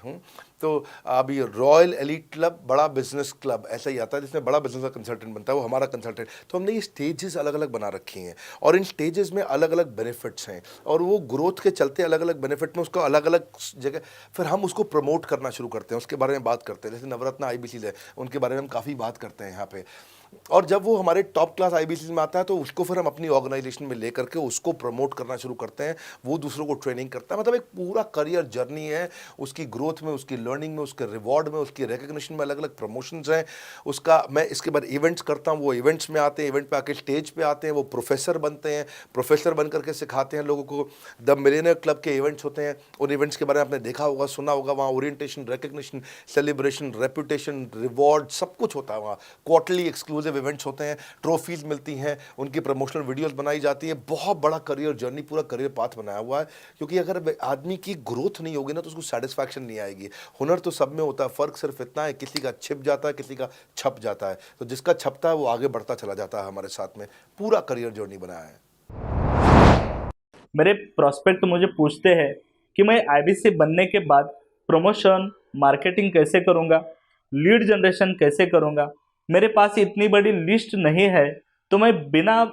तो अभी रॉयल एलीट क्लब, बड़ा बिजनेस क्लब, ऐसा ही आता है जिसमें बड़ा बिजनेस का कंसल्टेंट बनता है, वो हमारा कंसल्टेंट। तो हमने ये स्टेजेस अलग अलग बना रखी हैं और इन स्टेजेस में अलग अलग बेनिफिट्स हैं और वो ग्रोथ के चलते अलग अलग बेनिफिट में उसको अलग अलग जगह फिर हम उसको प्रमोट करना शुरू करते हैं, उसके बारे में बात करते हैं। जैसे नवरत्न IBCs है, उनके बारे में हम काफ़ी बात करते हैं यहाँ पे। और जब वो हमारे टॉप क्लास IBCs में आता है तो उसको फिर हम अपनी ऑर्गेनाइजेशन में लेकर के उसको प्रमोट करना शुरू करते हैं, वो दूसरों को ट्रेनिंग करता है। मतलब एक पूरा करियर जर्नी है, उसकी ग्रोथ में, उसकी लर्निंग में, उसके रिवॉर्ड में, उसकी रिकग्निशन में अलग अलग प्रमोशंस हैं उसका। मैं इसके बाद इवेंट्स करता हूँ, वो इवेंट्स में आते हैं, इवेंट पे आके स्टेज पे आते हैं, वो प्रोफेसर बनते हैं, प्रोफेसर बन करके सिखाते हैं लोगों को। द मिलेनियर क्लब के इवेंट्स होते हैं, उन इवेंट्स के बारे में आपने देखा होगा, सुना होगा। वहाँ orientation, recognition, celebration, reputation, reward सब कुछ होता है। वहाँ क्वार्टरली एक्सक्लूसिव इवेंट्स होते हैं, ट्रॉफीज मिलती हैं, उनकी प्रमोशनल वीडियोस बनाई जाती है। बहुत बड़ा करियर जर्नी, पूरा करियर पाथ बनाया हुआ है। क्योंकि अगर आदमी की ग्रोथ नहीं होगी ना तो उसको सेटिस्फैक्शन नहीं आएगी। हुनर तो सब में होता है, फर्क सिर्फ इतना है, किसी का छिप जाता है, किसी का छप जाता है। तो जिसका छपता है वो आगे बढ़ता चला जाता है। हमारे साथ में पूरा करियर जर्नी बनाया है। मेरे प्रोस्पेक्ट मुझे पूछते हैं कि मैं IBC बनने के बाद प्रमोशन, मार्केटिंग कैसे करूंगा, लीड जनरेशन कैसे करूंगा। मेरे पास इतनी बड़ी लिस्ट नहीं है, तो मैं बिना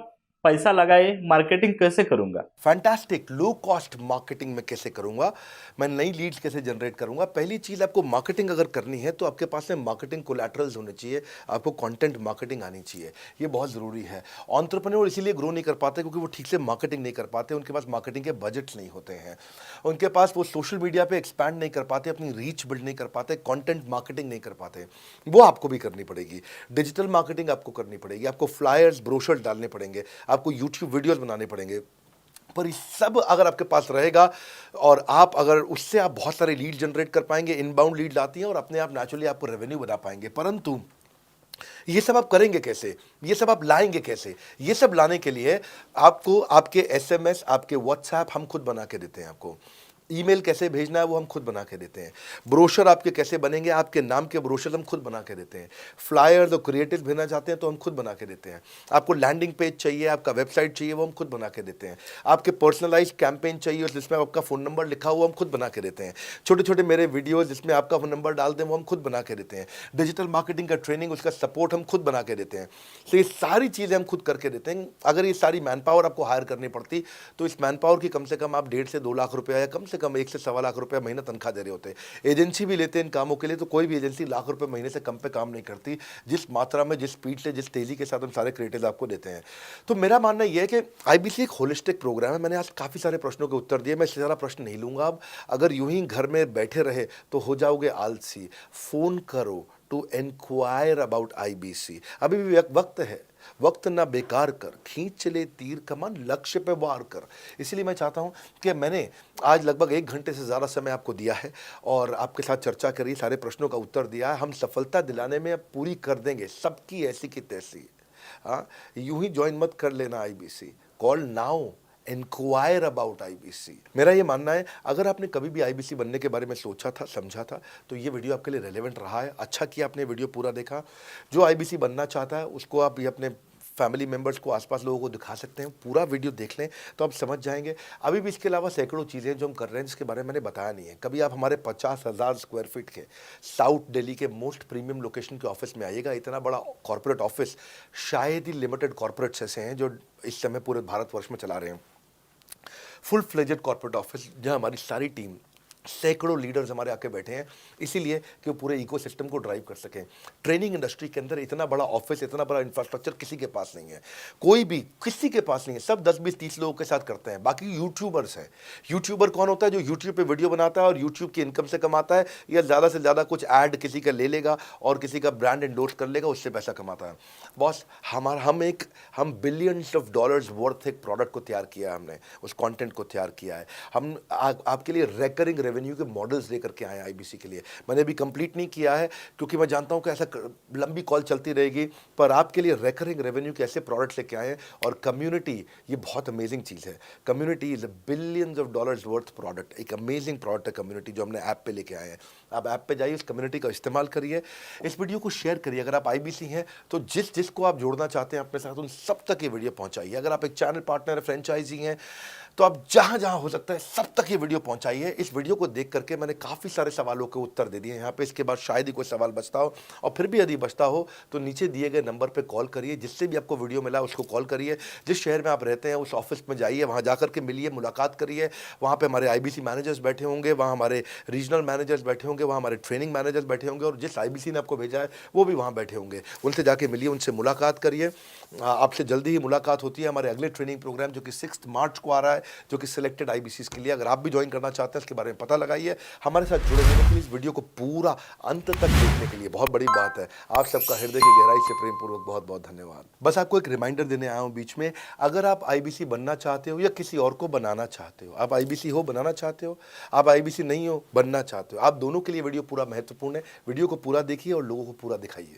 पैसा लगाए मार्केटिंग कैसे करूंगा? फैंटास्टिक। लो कॉस्ट मार्केटिंग में कैसे करूंगा, मैं नई लीड्स कैसे जनरेट करूंगा। पहली चीज, आपको मार्केटिंग अगर करनी है तो आपके पास में मार्केटिंग कोलैटरल्स होने चाहिए, आपको कंटेंट मार्केटिंग आनी चाहिए, ये बहुत ज़रूरी है। एंटरप्रेन्योर इसीलिए ग्रो नहीं कर पाते क्योंकि वो ठीक से मार्केटिंग नहीं कर पाते, उनके पास मार्केटिंग के बजट्स नहीं होते हैं, उनके पास वो सोशल मीडिया पे एक्सपैंड नहीं कर पाते, अपनी रीच बिल्ड नहीं कर पाते, कंटेंट मार्केटिंग नहीं कर पाते। वो आपको भी करनी पड़ेगी। डिजिटल मार्केटिंग आपको करनी पड़ेगी, आपको फ्लायर्स ब्रोशर्स डालने पड़ेंगे, आपको यूट्यूब वीडियोस बनाने पड़ेंगे। पर ये सब अगर आपके पास रहेगा और आप अगर उससे आप बहुत सारे लीड जनरेट कर पाएंगे, इनबाउंड लीड आती हैं और अपने आप नेचुरली आपको रेवेन्यू बना पाएंगे। परंतु ये सब आप करेंगे कैसे, ये सब आप लाएंगे कैसे? ये सब लाने के लिए आपको आपके एसएमएस, आपके व्हाट्सएप हम खुद बना के देते हैं। आपको ईमेल कैसे भेजना है वो हम खुद बना के देते हैं। ब्रोशर आपके कैसे बनेंगे, आपके नाम के ब्रोशर हम खुद बना के देते हैं। फ्लायर्स और क्रिएटिव भेजना चाहते हैं तो हम खुद बना के देते हैं। आपको लैंडिंग पेज चाहिए, आपका वेबसाइट चाहिए, वो हम खुद बना के देते हैं। आपके पर्सनलाइज्ड कैंपेन चाहिए और जिसमें आपका फ़ोन नंबर लिखा हुआ हम खुद बना के देते हैं। छोटे छोटे मेरे वीडियोज़ जिसमें आपका फ़ोन नंबर डाल दें वो हम खुद बना के देते हैं। डिजिटल मार्केटिंग का ट्रेनिंग, उसका सपोर्ट हम खुद बना के देते हैं। तो ये सारी चीज़ें हम खुद करके देते हैं। अगर ये सारी मैन पावर आपको हायर करनी पड़ती तो इस मैन पावर की कम से कम आप 1.5 से 2 लाख रुपया या कम से कम 1 से 1.25 लाख रुपया महीना तनख्वाह दे रहे होते हैं। एजेंसी भी लेते हैं इन कामों के लिए, तो कोई भी एजेंसी लाख रुपए महीने से कम पे काम नहीं करती, जिस मात्रा में, जिस स्पीड से, जिस तेजी के साथ हम सारे क्रिएटिव आपको देते हैं। तो मेरा मानना यह है कि आईबीसी एक होलिस्टिक प्रोग्राम है। मैंने आज काफ़ी सारे प्रश्नों के उत्तर दिए, मैं इससे ज़्यादा प्रश्न नहीं लूँगा अब। अगर यूं ही घर में बैठे रहे तो हो जाओगे आलसी। फ़ोन करो टू इंक्वायर अबाउट आईबीसी। अभी भी वक्त है, वक्त ना बेकार कर, खींच चले तीर कमान, लक्ष्य पे वार कर। इसीलिए मैं चाहता हूं कि मैंने आज लगभग 1 घंटे से ज़्यादा समय आपको दिया है और आपके साथ चर्चा करी, सारे प्रश्नों का उत्तर दिया है। हम सफलता दिलाने में अब पूरी कर देंगे सबकी ऐसी की तैसी। हाँ, यूं ही ज्वाइन मत कर लेना IBC, call now, inquire about IBC. मेरा ये मानना है, अगर आपने कभी भी आईबीसी बनने के बारे में सोचा था, समझा था, तो ये वीडियो आपके लिए रेलेवेंट रहा है। अच्छा किया आपने वीडियो पूरा देखा। जो आईबीसी बनना चाहता है उसको आप ये अपने फैमिली मेम्बर्स को, आसपास लोगों को दिखा सकते हैं। पूरा वीडियो देख लें तो आप समझ जाएंगे। अभी भी इसके अलावा सैकड़ों चीज़ें जो हम कर रहे हैं जिसके बारे में मैंने बताया नहीं है। कभी आप हमारे 50,000 स्क्वायर फीट के साउथ दिल्ली के मोस्ट प्रीमियम लोकेशन के ऑफिस में आइएगा। इतना बड़ा कॉर्पोरेट ऑफिस शायद ही लिमिटेड कॉर्पोरेट्स ऐसे हैं जो इस समय पूरे भारतवर्ष में चला रहे हैं। फुल फ्लेजेड कॉर्पोरेट ऑफिस जहां हमारी सारी टीम, सैकड़ों लीडर्स हमारे आके बैठे हैं, इसीलिए कि वो पूरे इकोसिस्टम को ड्राइव कर सकें। ट्रेनिंग इंडस्ट्री के अंदर इतना बड़ा ऑफिस, इतना बड़ा इंफ्रास्ट्रक्चर किसी के पास नहीं है, कोई भी किसी के पास नहीं है। सब 10, 20, 30 लोगों के साथ करते हैं। बाकी यूट्यूबर्स हैं। यूट्यूबर कौन होता है? जो यूट्यूब पे वीडियो बनाता है और यूट्यूब की इनकम से कमाता है, या ज़्यादा से ज़्यादा कुछ ऐड किसी का ले लेगा और किसी का ब्रांड एंडोर्स कर लेगा, उससे पैसा कमाता है। बॉस, हम बिलियंस ऑफ डॉलर्स वर्थ एक प्रोडक्ट को तैयार किया है, हमने उस कंटेंट को तैयार किया है। हम आपके लिए रेकरिंग रेवेन्यू के मॉडल्स लेकर के आए हैं आईबीसी के लिए। मैंने अभी कंप्लीट नहीं किया है क्योंकि मैं जानता हूं कि ऐसा लंबी कॉल चलती रहेगी, पर आपके लिए रेकरिंग रेवेन्यू के ऐसे प्रोडक्ट्स लेके आए हैं। और कम्युनिटी, ये बहुत अमेजिंग चीज़ है। Community is a billions of dollars worth product. एक अमेजिंग प्रोडक्ट है कम्युनिटी, जो हमने ऐप पे लेके आए हैं। आप ऐप पे जाइए, उस कम्युनिटी का इस्तेमाल करिए, इस वीडियो को शेयर करिए। अगर आप आईबीसी हैं तो जिसको आप जोड़ना चाहते हैं अपने साथ, उन सब तक ये वीडियो पहुंचाइए। अगर आप एक चैनल पार्टनर, फ्रेंचाइजी हैं, तो आप जहां हो सकता है सब तक ये वीडियो पहुंचाइए। इस वीडियो को देख करके मैंने काफ़ी सारे सवालों के उत्तर दे दिए यहाँ पे। इसके बाद शायद ही कोई सवाल बचता हो, और फिर भी यदि बचता हो तो नीचे दिए गए नंबर पे कॉल करिए। जिससे भी आपको वीडियो मिला उसको कॉल करिए। जिस शहर में आप रहते हैं उस ऑफिस में जाइए, वहाँ जाकर के मिलिए, मुलाकात करिए। वहाँ पे हमारे आईबीसी मैनेजर्स बैठे होंगे, वहाँ हमारे रीजनल मैनेजर्स बैठे होंगे, वहाँ हमारे ट्रेनिंग मैनेजर्स बैठे होंगे, और जिस आईबीसी ने आपको भेजा है वो भी वहाँ बैठे होंगे। उनसे जाके मिलिए, उनसे मुलाकात करिए। आपसे जल्दी ही मुलाकात होती है। हमारे अगले ट्रेनिंग प्रोग्राम जो कि 6 मार्च को आ रहा है, जो कि सिलेक्टेड आईबीसी के लिए, अगर आप भी ज्वाइन करना चाहते हैं इसके बारे में पता लगाइए। हमारे साथ जुड़े रहने के लिए, इस वीडियो को पूरा अंत तक देखने के लिए बहुत बड़ी बात है। आप सबका हृदय की गहराई से प्रेम पूर्वक बहुत बहुत धन्यवाद। बस आपको एक रिमाइंडर देने आया हूँ बीच में, अगर आप आईबीसी बनना चाहते हो या किसी और को बनाना चाहते हो, आप आईबीसी हो बनाना चाहते हो, आप आईबीसी नहीं हो बनना चाहते हो, आप दोनों के लिए वीडियो पूरा महत्वपूर्ण है। वीडियो को पूरा देखिए और लोगों को पूरा दिखाइए।